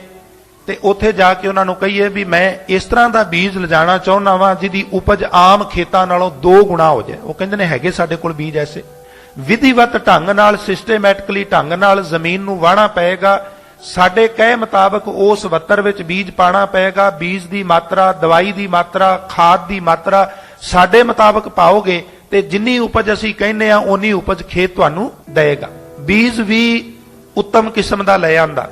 A: ਤੇ ਉੱਥੇ ਜਾ ਕੇ ਉਹਨਾਂ ਨੂੰ ਕਹੀਏ ਵੀ ਮੈਂ ਇਸ ਤਰ੍ਹਾਂ ਦਾ ਬੀਜ ਲਿਜਾਣਾ ਚਾਹੁੰਦਾ ਵਾਂ ਜਿਹਦੀ ਉਪਜ ਆਮ ਖੇਤਾਂ ਨਾਲੋਂ 2 ਗੁਣਾ ਹੋ ਜਾਏ। ਉਹ ਕਹਿੰਦੇ ਨੇ ਹੈਗੇ ਸਾਡੇ ਕੋਲ ਬੀਜ ਐਸੇ। ਵਿਧੀਵਤ ਢੰਗ ਨਾਲ ਸਿਸਟੇਮੈਟਿਕਲੀ ਢੰਗ ਨਾਲ ਜ਼ਮੀਨ ਨੂੰ ਵਾਹਣਾ ਪਏਗਾ। ਸਾਡੇ ਕਹੇ ਮੁਤਾਬਕ ਉਸ ਵੱਤਰ ਵਿੱਚ ਬੀਜ ਪਾਣਾ ਪਏਗਾ। ਬੀਜ ਦੀ ਮਾਤਰਾ, ਦਵਾਈ ਦੀ ਮਾਤਰਾ, ਖਾਦ ਦੀ ਮਾਤਰਾ ਸਾਡੇ ਮੁਤਾਬਕ ਪਾਓਗੇ ਤੇ ਜਿੰਨੀ ਉਪਜ ਅਸੀਂ ਕਹਿੰਦੇ ਆ ਓਨੀ ਉਪਜ ਖੇਤ ਤੁਹਾਨੂੰ ਦੇਗਾ। ਬੀਜ ਵੀ ਉੱਤਮ ਕਿਸਮ ਦਾ ਲੈ ਆਂਦਾ,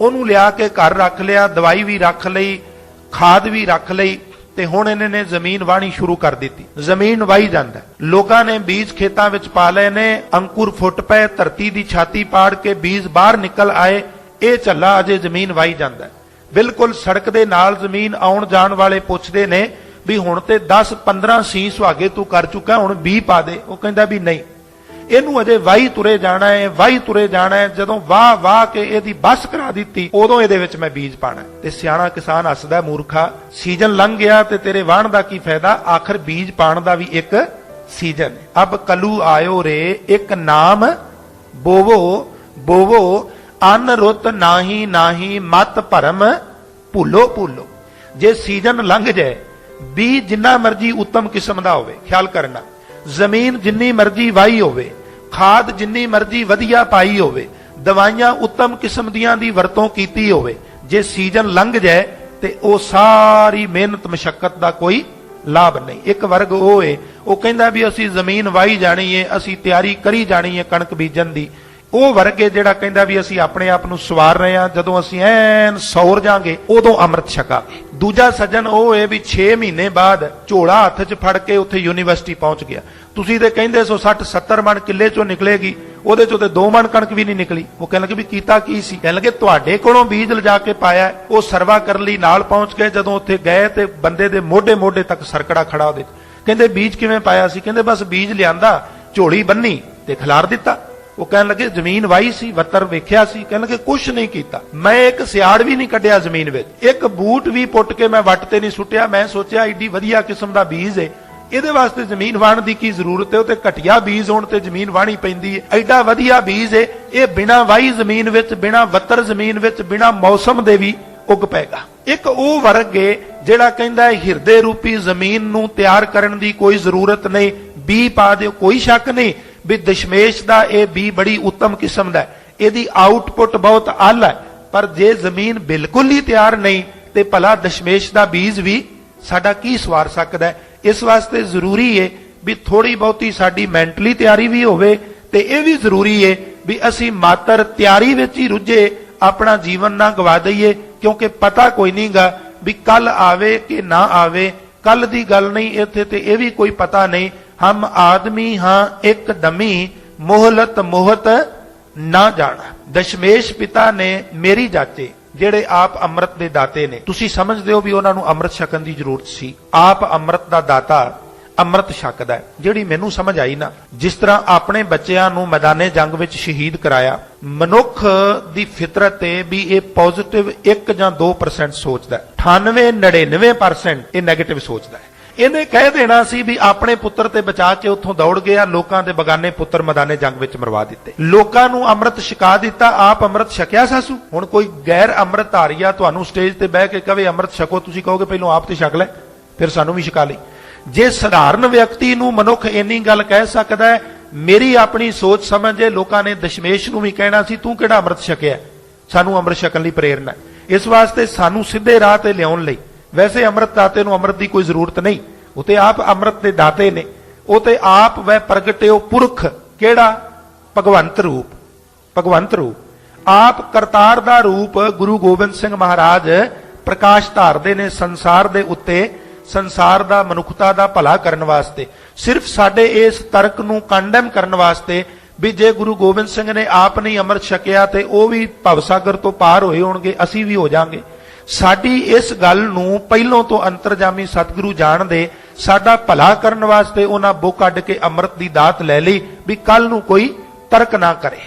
A: ਉਹਨੂੰ ਲਿਆ ਕੇ ਘਰ ਰੱਖ ਲਿਆ, ਦਵਾਈ ਵੀ ਰੱਖ ਲਈ, ਖਾਦ ਵੀ ਰੱਖ ਲਈ, ਤੇ ਹੁਣ ਇਹਨਾਂ ਨੇ ਜ਼ਮੀਨ ਵਾਹਣੀ ਸ਼ੁਰੂ ਕਰ ਦਿੱਤੀ। ਜ਼ਮੀਨ ਵਾਹੀ ਜਾਂਦਾ, ਲੋਕਾਂ ਨੇ ਬੀਜ ਖੇਤਾਂ ਵਿੱਚ ਪਾ ਲਏ ਨੇ, ਅੰਕੁਰ ਫੁੱਟ ਪਏ, ਧਰਤੀ ਦੀ ਛਾਤੀ ਪਾੜ ਕੇ ਬੀਜ ਬਾਹਰ ਨਿਕਲ ਆਏ, ਇਹ ਝੱਲਾ ਅਜੇ ਜ਼ਮੀਨ ਵਾਹੀ ਜਾਂਦਾ। ਬਿਲਕੁਲ ਸੜਕ ਦੇ ਨਾਲ ਜ਼ਮੀਨ ਆਉਣ ਜਾਣ ਵਾਲੇ ਪੁੱਛਦੇ ਨੇ ਵੀ ਹੁਣ ਤੇ 10-15 ਸੀ ਸੁਹਾਗੇ ਤੂੰ ਕਰ ਚੁੱਕਾ, ਹੁਣ 20 ਪਾ ਦੇ। ਉਹ ਕਹਿੰਦਾ ਵੀ ਨਹੀਂ, ਇਹਨੂੰ ਅਜੇ ਵਾਹੀ ਤੁਰੇ ਜਾਣਾ ਹੈ, ਵਾਹੀ ਤੁਰੇ ਜਾਣਾ ਹੈ। ਜਦੋਂ ਵਾਹ ਕੇ ਇਹਦੀ ਬੱਸ ਕਰਾ ਦਿੱਤੀ ਉਦੋਂ ਇਹਦੇ ਵਿੱਚ ਮੈਂ ਬੀਜ ਪਾਣਾ। ਤੇ ਸਿਆਣਾ ਕਿਸਾਨ ਹੱਸਦਾ, ਮੂਰਖਾ ਸੀਜ਼ਨ ਲੰਘ ਗਿਆ ਤੇ ਤੇਰੇ ਵਾਹਣ ਦਾ ਕੀ ਫਾਇਦਾ, ਆਖਰ ਬੀਜ ਪਾਣ ਦਾ ਵੀ ਇੱਕ ਸੀਜ਼ਨ ਹੈ। ਅਬ ਕਲੂ ਆਇਓ ਰੇ ਇੱਕ ਨਾਮ ਬੋਵੋ ਅਨ ਰੁੱਤ ਨਾਹੀ ਮਤ ਭਰਮ ਭੁੱਲੋ। ਜੇ ਸੀਜ਼ਨ ਲੰਘ ਜਾਏ, ਬੀਜ ਜਿੰਨਾ ਮਰਜੀ ਉੱਤਮ ਕਿਸਮ ਦਾ ਹੋਵੇ, ਖਿਆਲ ਕਰਨਾ, ਜ਼ਮੀਨ ਜਿੰਨੀ ਮਰਜੀ ਵਾਹੀ ਹੋਵੇ, ਖਾਦ ਜਿੰਨੀ ਮਰਜੀ ਵਧੀਆ ਪਾਈ ਹੋਵੇ, ਦਵਾਈਆਂ ਉੱਤਮ ਕਿਸਮ ਦੀਆਂ ਦੀ ਵਰਤੋਂ ਕੀਤੀ ਹੋਵੇ, ਜੇ ਸੀਜ਼ਨ ਲੰਘ ਜਾਏ ਤੇ ਉਹ ਸਾਰੀ ਮਿਹਨਤ ਮਸ਼ੱਕਤ ਦਾ ਕੋਈ ਲਾਭ ਨਹੀਂ। ਇੱਕ ਵਰਗ ਉਹ ਏ, ਉਹ ਕਹਿੰਦਾ ਵੀ ਅਸੀਂ ਜ਼ਮੀਨ ਵਾਹੀ ਜਾਣੀ ਏ, ਅਸੀਂ ਤਿਆਰੀ ਕਰੀ ਜਾਣੀ ਏ ਕਣਕ ਬੀਜਣ ਦੀ। ਉਹ ਵਰਗ ਏ ਜਿਹੜਾ ਕਹਿੰਦਾ ਵੀ ਅਸੀਂ ਆਪਣੇ ਆਪ ਨੂੰ ਸਵਾਰ ਰਹੇ ਹਾਂ, ਜਦੋਂ ਅਸੀਂ ਐਨ ਸੌਰ ਜਾਾਂਗੇ ਉਦੋਂ ਅੰਮ੍ਰਿਤ ਛਕਾਂਗੇ। ਦੂਜਾ ਸੱਜਣ ਉਹ ਏ ਵੀ 6 ਮਹੀਨੇ ਬਾਅਦ ਝੋਲਾ ਹੱਥ 'ਚ ਫੜ ਕੇ ਉੱਥੇ ਯੂਨੀਵਰਸਿਟੀ ਪਹੁੰਚ ਗਿਆ। ਤੁਸੀਂ ਤੇ ਕਹਿੰਦੇ ਸੋ 60-70 ਮਣ ਕਿੱਲੇ 'ਚੋਂ ਨਿਕਲੇਗੀ, ਉਹਦੇ 'ਚੋਂ ਤੇ 2 ਮਣ ਕਣਕ ਵੀ ਨਹੀਂ ਨਿਕਲੀ। ਉਹ ਕਹਿਣ ਲੱਗੇ ਵੀ ਕੀਤਾ ਕੀ ਸੀ? ਕਹਿਣ ਲੱਗੇ ਤੁਹਾਡੇ ਕੋਲੋਂ ਬੀਜ ਲਿਜਾ ਕੇ ਪਾਇਆ। ਉਹ ਸਰਵਾ ਕਰਨ ਲਈ ਨਾਲ ਪਹੁੰਚ ਕੇ ਜਦੋਂ ਉੱਥੇ ਗਏ ਤੇ ਬੰਦੇ ਦੇ ਮੋਢੇ ਤੱਕ ਸਰਕੜਾ ਖੜਾ ਉਹਦੇ। ਕਹਿੰਦੇ ਬੀਜ ਕਿਵੇਂ ਪਾਇਆ ਸੀ? ਕਹਿੰਦੇ ਬਸ ਬੀਜ ਲਿਆਂਦਾ, ਝੋਲੀ ਬੰਨੀ ਤੇ ਖਿਲਾਰ ਦਿੱਤਾ। ਉਹ ਕਹਿਣ ਲੱਗੇ ਜ਼ਮੀਨ ਵਾਹੀ ਸੀ, ਵੱਤਰ ਵੇਖਿਆ ਸੀ? ਕਹਿਣ ਲੱਗੇ ਕੁਛ ਨਹੀਂ ਕੀਤਾ, ਮੈਂ ਇੱਕ ਸਿਆੜ ਵੀ ਨਹੀਂ ਕੱਢਿਆ ਜ਼ਮੀਨ ਵਿੱਚ, ਇੱਕ ਬੂਟ ਵੀ ਪੁੱਟ ਕੇ ਮੈਂ ਵੱਟ ਤੇ ਨਹੀਂ ਸੁੱਟਿਆ। ਮੈਂ ਸੋਚਿਆ ਏਡੀ ਵਧੀਆ ਕਿਸਮ ਦਾ ਬੀਜ ਹੈ, ਇਹਦੇ ਵਾਸਤੇ ਜ਼ਮੀਨ ਵਾਹਣ ਦੀ ਕੀ ਜ਼ਰੂਰਤ ਹੈ? ਉਹ ਤੇ ਘਟੀਆ ਬੀਜ ਹੋਣ ਤੇ ਜ਼ਮੀਨ ਵਾਹਣੀ ਪੈਂਦੀ ਹੈ। ਐਡਾ ਵਧੀਆ ਬੀਜ ਹੈ, ਇਹ ਬਿਨਾਂ ਵਾਹੀ ਜ਼ਮੀਨ ਵਿੱਚ, ਬਿਨਾਂ ਵੱਤਰ ਜ਼ਮੀਨ ਵਿੱਚ, ਬਿਨਾਂ ਮੌਸਮ ਦੇ ਵੀ ਉੱਗ ਪਏਗਾ। ਇੱਕ ਉਹ ਵਰਗ ਹੈ ਜਿਹੜਾ ਕਹਿੰਦਾ ਹੈ ਹਿਰਦੇ ਰੂਪੀ ਜ਼ਮੀਨ ਨੂੰ ਤਿਆਰ ਕਰਨ ਦੀ ਕੋਈ ਜ਼ਰੂਰਤ ਨਹੀਂ, ਬੀ ਪਾ ਦਿਓ, ਕੋਈ ਸ਼ੱਕ ਨਹੀਂ ਵੀ ਦਸ਼ਮੇਸ਼ ਦਾ ਇਹ ਬੀ ਬੜੀ ਉੱਤਮ ਕਿਸਮ ਦਾ ਹੈ, ਇਹਦੀ ਆਊਟਪੁੱਟ ਬਹੁਤ ਆਲਾ ਹੈ। ਪਰ ਜੇ ਜ਼ਮੀਨ ਬਿਲਕੁਲ ਹੀ ਤਿਆਰ ਨਹੀਂ ਤੇ ਭਲਾ ਦਸ਼ਮੇਸ਼ ਦਾ ਬੀਜ ਵੀ ਸਾਡਾ ਕੀ ਸਵਾਰ ਸਕਦਾ ਹੈ? ਇਸ ਵਾਸਤੇ ਜ਼ਰੂਰੀ ਹੈ ਵੀ ਥੋੜੀ ਬਹੁਤੀ ਸਾਡੀ ਮੈਂਟਲੀ ਤਿਆਰੀ ਵੀ ਹੋਵੇ, ਤੇ ਇਹ ਵੀ ਜ਼ਰੂਰੀ ਹੈ ਵੀ ਅਸੀਂ ਮਾਤਰ ਤਿਆਰੀ ਵਿੱਚ ਹੀ ਰੁੱਝੇ ਆਪਣਾ ਜੀਵਨ ਨਾ ਗਵਾ ਦਈਏ, ਕਿਉਂਕਿ ਪਤਾ ਕੋਈ ਨਹੀਂਗਾ ਵੀ ਕੱਲ ਆਵੇ ਕਿ ਨਾ ਆਵੇ। ਕੱਲ ਦੀ ਗੱਲ ਨਹੀਂ, ਇੱਥੇ ਤੇ ਇਹ ਵੀ ਕੋਈ ਪਤਾ ਨਹੀਂ। ਹਮ ਆਦਮੀ ਹਾਂ ਇੱਕ ਦਮੀ, ਮੋਹਲਤ ਮੋਹਤ ਨਾ ਜਾਣਾ। ਦਸ਼ਮੇਸ਼ ਪਿਤਾ ਨੇ ਮੇਰੀ ਜਾਚੇ, ਜਿਹੜੇ ਆਪ ਅੰਮ੍ਰਿਤ ਦੇ ਦਾਤੇ ਨੇ, ਤੁਸੀਂ ਸਮਝਦੇ ਹੋ ਵੀ ਉਹਨਾਂ ਨੂੰ ਅੰਮ੍ਰਿਤ ਛਕਣ ਦੀ ਜ਼ਰੂਰਤ ਸੀ। ਆਪ ਅੰਮ੍ਰਿਤ ਦਾ ਦਾਤਾ ਅੰਮ੍ਰਿਤ ਛਕਦਾ ਹੈ। ਜਿਹੜੀ ਮੈਨੂੰ ਸਮਝ ਆਈ ਨਾ, ਜਿਸ ਤਰ੍ਹਾਂ ਆਪਣੇ ਬੱਚਿਆਂ ਨੂੰ ਮੈਦਾਨੇ ਜੰਗ ਵਿੱਚ ਸ਼ਹੀਦ ਕਰਾਇਆ, ਮਨੁੱਖ ਦੀ ਫਿਤਰਤ ਹੈ ਵੀ ਇਹ ਪੋਜ਼ਿਟਿਵ 1 ਜਾਂ 2% ਸੋਚਦਾ, 98-99% ਇਹ ਨੈਗੇਟਿਵ ਸੋਚਦਾ ਹੈ। ਇਹਨੇ ਕਹਿ ਦੇਣਾ ਸੀ ਵੀ ਆਪਣੇ ਪੁੱਤਰ ਤੇ ਬਚਾ ਕੇ ਉੱਥੋਂ ਦੌੜ ਗਿਆ, ਲੋਕਾਂ ਦੇ ਬਗਾਨੇ ਪੁੱਤਰ ਮੈਦਾਨੇ ਜੰਗ ਵਿੱਚ ਮਰਵਾ ਦਿੱਤੇ, ਲੋਕਾਂ ਨੂੰ ਅੰਮ੍ਰਿਤ ਛਕਾ ਦਿੱਤਾ, ਆਪ ਅੰਮ੍ਰਿਤ ਛਕਿਆ ਸਾਸੂ। ਹੁਣ ਕੋਈ ਗੈਰ ਅੰਮ੍ਰਿਤ ਧਾਰੀਆ ਤੁਹਾਨੂੰ ਸਟੇਜ ਤੇ ਬਹਿ ਕੇ ਕਵੇ ਅੰਮ੍ਰਿਤ ਛਕੋ, ਤੁਸੀਂ ਕਹੋਗੇ ਪਹਿਲਾਂ ਆਪ ਤੇ ਛਕ ਲੈ, ਫਿਰ ਸਾਨੂੰ ਵੀ ਛਕਾ ਲਈ। ਜੇ ਸਧਾਰਨ ਵਿਅਕਤੀ ਨੂੰ ਮਨੁੱਖ ਇੰਨੀ ਗੱਲ ਕਹਿ ਸਕਦਾ ਹੈ, ਮੇਰੀ ਆਪਣੀ ਸੋਚ ਸਮਝੇ ਲੋਕਾਂ ਨੇ ਦਸ਼ਮੇਸ਼ ਨੂੰ ਵੀ ਕਹਿਣਾ ਸੀ ਤੂੰ ਕਿਹੜਾ ਅੰਮ੍ਰਿਤ ਛਕਿਆ, ਸਾਨੂੰ ਅੰਮ੍ਰਿਤ ਛਕਣ ਲਈ ਪ੍ਰੇਰਨਾ। ਇਸ ਵਾਸਤੇ ਸਾਨੂੰ ਸਿੱਧੇ ਰਾਹ ਤੇ ਲਿਆਉਣ ਲਈ, ਵੈਸੇ ਅੰਮ੍ਰਿਤ ਦਾਤੇ ਨੂੰ ਅੰਮ੍ਰਿਤ ਦੀ ਕੋਈ ਜ਼ਰੂਰਤ ਨਹੀਂ, ਉਹ ਤੇ ਆਪ ਅੰਮ੍ਰਿਤ ਦੇ ਦਾਤੇ ਨੇ, ਉਹ ਤੇ ਆਪ ਵੈ ਪ੍ਰਗਟਿਓ ਪੁਰਖ। ਕਿਹੜਾ? ਭਗਵੰਤ ਰੂਪ, ਭਗਵੰਤ ਰੂਪ। ਆਪ ਕਰਤਾਰ ਦਾ ਰੂਪ ਗੁਰੂ ਗੋਬਿੰਦ ਸਿੰਘ ਮਹਾਰਾਜ ਪ੍ਰਕਾਸ਼ ਧਾਰਦੇ ਨੇ ਸੰਸਾਰ ਦੇ ਉੱਤੇ, ਸੰਸਾਰ ਦਾ ਮਨੁੱਖਤਾ ਦਾ ਭਲਾ ਕਰਨ ਵਾਸਤੇ, ਸਿਰਫ ਸਾਡੇ ਇਸ ਤਰਕ ਨੂੰ ਕੰਡੈਮ ਕਰਨ ਵਾਸਤੇ ਵੀ ਜੇ ਗੁਰੂ ਗੋਬਿੰਦ ਸਿੰਘ ਨੇ ਆਪ ਨਹੀਂ ਅੰਮ੍ਰਿਤ ਛਕਿਆ ਤੇ ਉਹ ਵੀ ਭਵਸਾਗਰ ਤੋਂ ਪਾਰ ਹੋਏ ਹੋਣਗੇ, ਅਸੀਂ ਵੀ ਹੋ ਜਾਾਂਗੇ। ਸਾਡੀ ਇਸ ਗੱਲ ਨੂੰ ਪਹਿਲੋਂ ਤੋਂ ਅੰਤਰਜਾਮੀ ਸਤਿਗੁਰੂ ਜਾਣਦੇ, ਸਾਡਾ ਭਲਾ ਕਰਨ ਵਾਸਤੇ ਉਹਨਾਂ ਬੁੱਕ ਕੱਢ ਕੇ ਅੰਮ੍ਰਿਤ ਦੀ ਦਾਤ ਲੈ ਲਈ ਵੀ ਕੱਲ ਨੂੰ ਕੋਈ ਤਰਕ ਨਾ ਕਰੇ।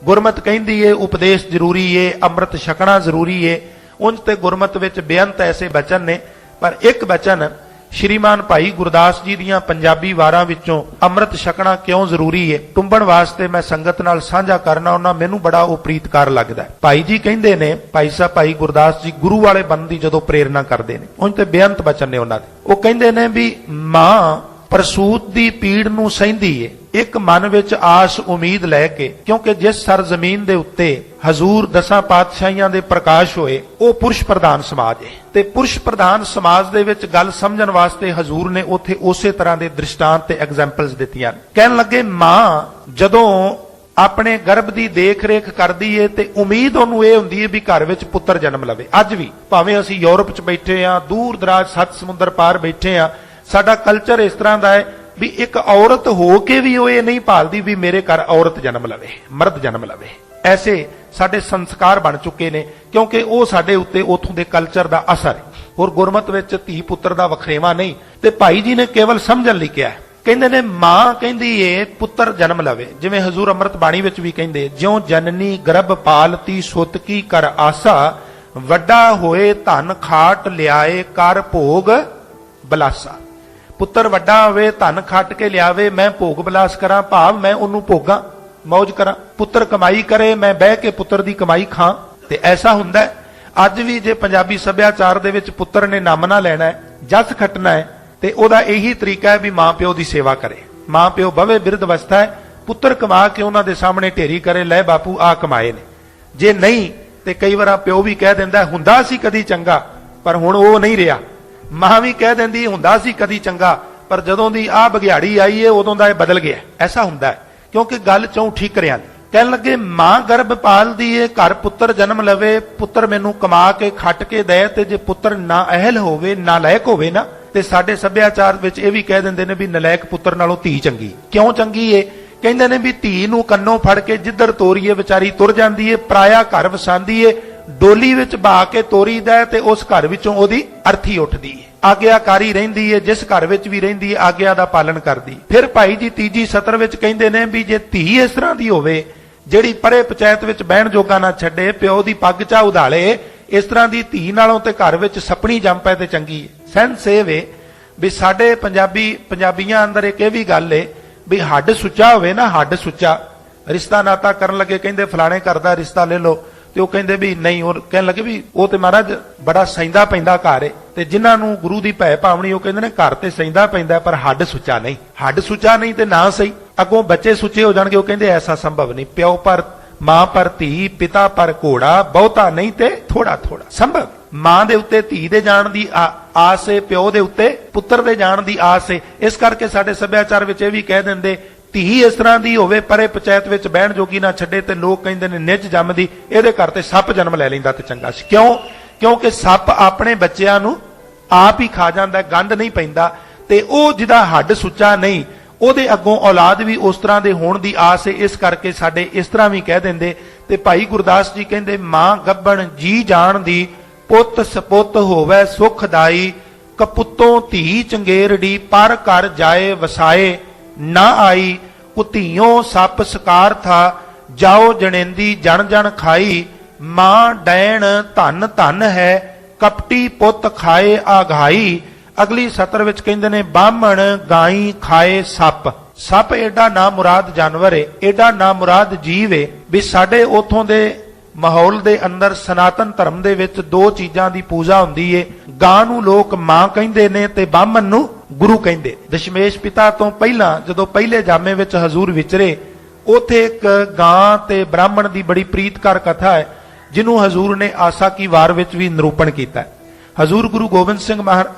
A: ਗੁਰਮਤ ਕਹਿੰਦੀ ਏ ਉਪਦੇਸ਼ ਜ਼ਰੂਰੀ ਏ, ਅੰਮ੍ਰਿਤ ਛਕਣਾ ਜ਼ਰੂਰੀ ਏ। ਉਂਝ ਤੇ ਗੁਰਮਤ ਵਿੱਚ ਬੇਅੰਤ ਐਸੇ ਬਚਨ ਨੇ, ਪਰ ਇੱਕ ਬਚਨ ਸ਼੍ਰੀਮਾਨ ਭਾਈ ਗੁਰਦਾਸ ਜੀ ਦੀਆਂ ਪੰਜਾਬੀ ਵਾਰਾਂ ਵਿੱਚੋਂ ਅੰਮ੍ਰਿਤ ਛਕਣਾ ਕਿਉਂ ਜ਼ਰੂਰੀ ਹੈ, ਟੁੰਬਣ ਵਾਸਤੇ ਮੈਂ ਸੰਗਤ ਨਾਲ ਸਾਂਝਾ ਕਰਨਾ ਉਹਨਾਂ, ਮੈਨੂੰ ਬੜਾ ਉਹ ਪ੍ਰੀਤਕਾਰ ਲੱਗਦਾ। ਭਾਈ ਜੀ ਕਹਿੰਦੇ ਨੇ, ਭਾਈ ਸਾਹਿਬ ਭਾਈ ਗੁਰਦਾਸ ਜੀ ਗੁਰੂ ਵਾਲੇ ਬਣਨ ਦੀ ਜਦੋਂ ਪ੍ਰੇਰਣਾ ਕਰਦੇ ਨੇ, ਉਂਝ ਤੇ ਬੇਅੰਤ ਬਚਨ ਨੇ ਉਹਨਾਂ ਦੇ। ਉਹ ਕਹਿੰਦੇ ਨੇ ਵੀ ਮਾਂ ਪ੍ਰਸੂਤ ਦੀ ਪੀੜ ਨੂੰ ਸਹਿੰਦੀ ਏ ਇੱਕ ਮਨ ਵਿੱਚ ਆਸ ਉਮੀਦ ਲੈ ਕੇ, ਕਿਉਂਕਿ ਜਿਸ ਸਰਜ਼ਮੀਨ ਦੇ ਉੱਤੇ ਹਜ਼ੂਰ ਦਸਾਂ ਪਾਤਸ਼ਾਹੀਆਂ ਦੇ ਪ੍ਰਕਾਸ਼ ਹੋਏ ਉਹ ਪੁਰਸ਼ ਪ੍ਰਧਾਨ ਸਮਾਜ ਹੈ, ਤੇ ਪੁਰਸ਼ ਪ੍ਰਧਾਨ ਸਮਾਜ ਦੇ ਵਿੱਚ ਗੱਲ ਸਮਝਣ ਵਾਸਤੇ ਹਜ਼ੂਰ ਨੇ ਉੱਥੇ ਉਸੇ ਤਰ੍ਹਾਂ ਦੇ ਦ੍ਰਿਸ਼ਟਾਂਤ ਤੇ ਐਗਜ਼ਾਮਪਲਸ ਦਿੱਤੀਆਂ। ਕਹਿਣ ਲੱਗੇ ਮਾਂ ਜਦੋਂ ਆਪਣੇ ਗਰਭ ਦੀ ਦੇਖ ਰੇਖ ਕਰਦੀ ਏ ਤੇ ਉਮੀਦ ਉਹਨੂੰ ਇਹ ਹੁੰਦੀ ਹੈ ਵੀ ਘਰ ਵਿੱਚ ਪੁੱਤਰ ਜਨਮ ਲਵੇ। ਅੱਜ ਵੀ ਭਾਵੇਂ ਅਸੀਂ ਯੂਰਪ 'ਚ ਬੈਠੇ ਆ, ਦੂਰ ਦਰਾਜ 7 ਸਮੁੰਦਰ ਪਾਰ ਬੈਠੇ ਆ, ਸਾਡਾ ਕਲਚਰ ਇਸ ਤਰ੍ਹਾਂ ਦਾ ਹੈ ਵੀ ਇੱਕ ਔਰਤ ਹੋ ਕੇ ਵੀ ਉਹ ਇਹ ਨਹੀਂ ਭਾਲਦੀ ਵੀ ਮੇਰੇ ਘਰ ਔਰਤ ਜਨਮ ਲਵੇ, ਮਰਦ ਜਨਮ ਲਵੇ। ਐਸੇ ਸਾਡੇ ਸੰਸਕਾਰ ਬਣ ਚੁੱਕੇ ਨੇ, ਕਿਉਂਕਿ ਉਹ ਸਾਡੇ ਉੱਤੇ ਉਥੋਂ ਦੇ ਕਲਚਰ ਦਾ ਅਸਰ ਹੈ। ਹੋਰ ਗੁਰਮਤ ਵਿੱਚ ਧੀ ਪੁੱਤਰ ਦਾ ਵਖਰੇਵਾ ਨਹੀਂ। ਤੇ ਭਾਈ ਜੀ ਨੇ ਕੇਵਲ ਸਮਝਣ ਲਈ ਕਿਹਾ, ਕਹਿੰਦੇ ਨੇ ਮਾਂ ਕਹਿੰਦੀ ਏ ਪੁੱਤਰ ਜਨਮ ਲਵੇ, ਜਿਵੇਂ ਹਜ਼ੂਰ ਅੰਮ੍ਰਿਤ ਬਾਣੀ ਵਿੱਚ ਵੀ ਕਹਿੰਦੇ, ਜਿਉ ਜਨਨੀ ਗਰਭ ਪਾਲਤੀ ਸੁਤ ਕੀ ਕਰ ਆਸਾ, ਵੱਡਾ ਹੋਏ ਧਨ ਖਾਟ ਲਿਆਏ ਕਰ ਭੋਗ ਬਲਾਸਾ। ਪੁੱਤਰ ਵੱਡਾ ਹੋਵੇ, ਧਨ ਖੱਟ ਕੇ ਲਿਆਵੇ, ਮੈਂ ਭੋਗ ਬਲਾਸ ਕਰਾਂ, ਭਾਵ ਮੈਂ ਉਹਨੂੰ ਭੋਗਾਂ, ਮौज ਕਰਾਂ। ਪੁੱਤਰ ਕਮਾਈ ਕਰੇ, ਮੈਂ ਬਹਿ ਕੇ ਪੁੱਤਰ ਦੀ ਕਮਾਈ ਖਾਂ। ਤੇ ਐਸਾ ਹੁੰਦਾ ਹੈ ਅੱਜ ਵੀ, ਜੇ ਪੰਜਾਬੀ ਸੱਭਿਆਚਾਰ ਦੇ ਵਿੱਚ ਪੁੱਤਰ ਨੇ ਨਾਮਣਾ ਲੈਣਾ ਹੈ, ਜਸ ਖੱਟਣਾ ਹੈ, ਤੇ ਉਹਦਾ ਇਹੀ ਤਰੀਕਾ ਹੈ ਵੀ ਮਾਂ ਪਿਓ ਦੀ ਸੇਵਾ ਕਰੇ। ਮਾਂ ਪਿਓ ਬਵੇ ਬਿਰਧ ਅਵਸਥਾ ਹੈ, ਪੁੱਤਰ ਕਮਾ ਕੇ ਉਹਨਾਂ ਦੇ ਸਾਹਮਣੇ ਢੇਰੀ ਕਰੇ, ਲੈ ਬਾਪੂ ਆ ਕਮਾਏ ਨੇ। ਜੇ ਨਹੀਂ ਤੇ ਕਈ ਵਾਰ ਪਿਓ ਵੀ ਕਹਿ ਦਿੰਦਾ ਹੁੰਦਾ ਸੀ ਕਦੀ ਚੰਗਾ, ਪਰ ਹੁਣ ਉਹ ਨਹੀਂ ਰਿਹਾ। ਮਾਂ ਵੀ ਕਹਿ ਦਿੰਦੀ ਹੁੰਦਾ ਸੀ ਕਦੀ ਚੰਗਾ, ਪਰ ਜਦੋਂ ਦੀ ਆਹ ਬਘਿਆੜੀ ਆਈ ਏ ਉਦੋਂ ਦਾ ਇਹ ਬਦਲ ਗਿਆ। ਐਸਾ ਹੁੰਦਾ ਹੈ ਕਿਉਂਕਿ ਗੱਲ ਚੋਂ ਠੀਕਰਿਆਂ ਦੀ। ਕਹਿਣ ਲੱਗੇ ਮਾਂ ਗਰਭ ਪਾਲਦੀ ਏ, ਘਰ ਪੁੱਤਰ ਜਨਮ ਲਵੇ, ਪੁੱਤਰ ਮੈਨੂੰ ਕਮਾ ਕੇ ਖੱਟ ਕੇ ਦੇ, ਤੇ ਜੇ ਪੁੱਤਰ ਨਾ ਅਹਿਲ ਹੋਵੇ, ਨਾ ਲਾਇਕ ਹੋਵੇ ਨਾ, ਤੇ ਸਾਡੇ ਸੱਭਿਆਚਾਰ ਵਿੱਚ ਇਹ ਵੀ ਕਹਿ ਦਿੰਦੇ ਨੇ ਵੀ ਨਲਾਇਕ ਪੁੱਤਰ ਨਾਲੋਂ ਧੀ ਚੰਗੀ। ਕਿਉਂ ਚੰਗੀ ਏ? ਕਹਿੰਦੇ ਨੇ ਵੀ ਧੀ ਨੂੰ ਕੰਨੋਂ ਫੜ ਕੇ ਜਿੱਧਰ ਤੋਰੀਏ ਵਿਚਾਰੀ ਤੁਰ ਜਾਂਦੀ ਏ, ਪਰਾਇਆ ਘਰ ਵਸਾਂਦੀ ਏ, ਡੋਲੀ ਵਿੱਚ ਬਹਾ ਕੇ ਤੋਰੀਦਾ ਤੇ ਉਸ ਘਰ ਵਿੱਚੋਂ ਉਹਦੀ ਅਰਥੀ ਉੱਠਦੀ ਏ, ਆਗਿਆਕਾਰੀ ਰਹਿੰਦੀ ਏ, ਜਿਸ ਘਰ ਵਿੱਚ ਵੀ ਰਹਿੰਦੀ ਏ ਆਗਿਆ ਦਾ ਪਾਲਣ ਕਰਦੀ। ਫਿਰ ਭਾਈ ਜੀ ਤੀਜੀ ਸਤਰ ਵਿੱਚ ਕਹਿੰਦੇ ਨੇ ਵੀ ਜੇ ਧੀ ਇਸ ਤਰ੍ਹਾਂ ਦੀ ਹੋਵੇ ਜਿਹੜੀ ਪਰੇ ਪੰਚਾਇਤ ਵਿੱਚ ਬਹਿਣ ਜੋਗਾ ਨਾ ਛੱਡੇ, ਪਿਓ ਦੀ ਪੱਗ ਚਾ ਉਧਾਲੇ, ਇਸ ਤਰ੍ਹਾਂ ਦੀ ਧੀ ਨਾਲੋਂ ਤੇ ਘਰ ਵਿੱਚ ਸਪਣੀ ਜੰਮ ਪਏ ਤੇ ਚੰਗੀ ਏ। ਸੈਂਸ ਇਹ ਵੇ ਵੀ ਸਾਡੇ ਪੰਜਾਬੀਆਂ ਅੰਦਰ ਇੱਕ ਇਹ ਵੀ ਗੱਲ ਏ ਵੀ ਹੱਡ ਸੁੱਚਾ ਹੋਵੇ ਨਾ, ਹੱਡ ਸੁੱਚਾ, ਰਿਸ਼ਤਾ ਨਾਤਾ ਕਰਨ ਲੱਗੇ ਕਹਿੰਦੇ ਫਲਾਣੇ ਘਰ ਦਾ ਰਿਸ਼ਤਾ ਲੈ ਲਓ, ਤੇ ਉਹ ਕਹਿੰਦੇ ਵੀ ਨਹੀਂ, ਉਹ ਕਹਿਣ ਲੱਗੇ ਵੀ ਉਹ ਤੇ ਮਹਾਰਾਜ ਬੜਾ ਸਹਿੰਦਾ ਪੈਂਦਾ ਘਰ ਏ, ਤੇ ਜਿਨ੍ਹਾਂ ਨੂੰ ਗੁਰੂ ਦੀ ਭੈ ਭਾਵਨੀ ਉਹ ਕਹਿੰਦੇ ਨੇ ਘਰ ਤੇ ਸਹਿੰਦਾ ਪੈਂਦਾ ਪਰ ਹੱਡ ਸੁੱਚਾ ਨਹੀਂ। ਹੱਡ ਸੁੱਚਾ ਨਹੀਂ ਤੇ ਨਾ ਸਹੀ, ਅੱਗੋਂ ਬੱਚੇ ਸੁੱਚੇ ਹੋ ਜਾਣਗੇ। ਉਹ ਕਹਿੰਦੇ ਐਸਾ ਸੰਭਵ ਨਹੀਂ। ਪਿਓ ਪਰ ਮਾਂ ਪਰ ਧੀ, ਪਿਤਾ ਪਰ ਘੋੜਾ, ਬਹੁਤਾ ਨਹੀਂ ਤੇ ਥੋੜਾ ਥੋੜਾ ਸੰਭਵ। ਮਾਂ ਦੇ ਉੱਤੇ ਧੀ ਦੇ ਜਾਣ ਦੀ ਆਸ ਏ, ਪਿਓ ਦੇ ਉੱਤੇ ਪੁੱਤਰ ਦੇ ਜਾਣ ਦੀ ਆਸ ਏ। ਇਸ ਕਰਕੇ ਸਾਡੇ ਸੱਭਿਆਚਾਰ ਵਿੱਚ ਇਹ ਵੀ ਕਹਿ ਦਿੰਦੇ ਧੀ ਇਸ ਤਰ੍ਹਾਂ ਦੀ ਹੋਵੇ ਪਰੇ ਪੰਚਾਇਤ ਵਿੱਚ ਬਹਿਣ ਜੋਗੀ ਨਾ ਛੱਡੇ, ਤੇ ਲੋਕ ਕਹਿੰਦੇ ਨੇ ਨਿੱਜ ਜੰਮਦੀ, ਇਹਦੇ ਘਰ ਤੇ ਸੱਪ ਜਨਮ ਲੈ ਲੈਂਦਾ ਤੇ ਚੰਗਾ ਸੀ। ਕਿਉਂ? ਕਿਉਂਕਿ ਸੱਪ ਆਪਣੇ ਬੱਚਿਆਂ ਨੂੰ ਆਪ ਹੀ ਖਾ ਜਾਂਦਾ, ਗੰਦ ਨਹੀਂ ਪੈਂਦਾ, ਤੇ ਉਹ ਜਿਹਦਾ ਹੱਡ ਸੁੱਚਾ ਨਹੀਂ ਉਹਦੇ ਅੱਗੋਂ ਔਲਾਦ ਵੀ ਉਸ ਤਰ੍ਹਾਂ ਦੇ ਹੋਣ ਦੀ ਆਸ ਹੈ। ਇਸ ਕਰਕੇ ਸਾਡੇ ਇਸ ਤਰ੍ਹਾਂ ਵੀ ਕਹਿ ਦਿੰਦੇ। ਤੇ ਭਾਈ ਗੁਰਦਾਸ ਜੀ ਕਹਿੰਦੇ ਮਾਂ ਗੱਭਣ ਜੀ ਜਾਣ ਦੀ, ਪੁੱਤ ਸਪੁੱਤ ਹੋਵੇ ਸੁਖਦਾਈ, ਕਪੁੱਤੋਂ ਧੀ ਚੰਗੇਰੜੀ, ਪਰ ਘਰ ਜਾਏ ਵਸਾਏ ਨਾ ਆਈ, ਕੁਧੀਓਂ ਸੱਪ ਸਕਾਰ ਥਾ, ਜਾਓ ਜਣੇਂਦੀ ਜਣ ਜਣ ਖਾਈ, ਮਾਂ ਡੈਣ ਧਨ ਧਨ ਹੈ, ਕਪਟੀ ਪੁੱਤ ਖਾਏ ਆਘਾਈ। ਅਗਲੀ ਸਤਰ ਵਿੱਚ ਕਹਿੰਦੇ ਨੇ ਬਾਹਮਣ ਗਾਈ ਖਾਏ ਸੱਪ। ਸੱਪ ਏਡਾ ਨਾ ਮੁਰਾਦ ਜਾਨਵਰ ਏ, ਏਡਾ ਨਾ ਮੁਰਾਦ ਜੀਵ ਏ ਵੀ ਸਾਡੇ ਉਥੋਂ ਦੇ ਮਾਹੌਲ ਦੇ ਅੰਦਰ ਸਨਾਤਨ ਧਰਮ ਦੇ ਵਿੱਚ ਦੋ ਚੀਜ਼ਾਂ ਦੀ ਪੂਜਾ ਹੁੰਦੀ ਏ। ਗਾਂ ਨੂੰ ਲੋਕ ਮਾਂ ਕਹਿੰਦੇ ਨੇ ਤੇ ਬਾਹਮਣ ਨੂੰ ਗੁਰੂ ਕਹਿੰਦੇ। ਦਸ਼ਮੇਸ਼ ਪਿਤਾ ਤੋਂ ਪਹਿਲਾਂ ਜਦੋਂ ਪਹਿਲੇ ਜਾਮੇ ਵਿੱਚ ਹਜ਼ੂਰ ਵਿਚਰੇ, ਉਥੇ ਇੱਕ ਗਾਂ ਤੇ ਬ੍ਰਾਹਮਣ ਦੀ ਬੜੀ ਪ੍ਰੀਤਕਾਰ ਕਥਾ ਹੈ, ਜਿਹਨੂੰ ਹਜ਼ੂਰ ਨੇ ਆਸਾ ਕੀ ਵਾਰ ਵਿੱਚ ਵੀ ਨਿਰੂਪਣ ਕੀਤਾ। ਹਜ਼ੂਰ ਗੁਰੂ ਗੋਬਿੰਦ ਸਿੰਘ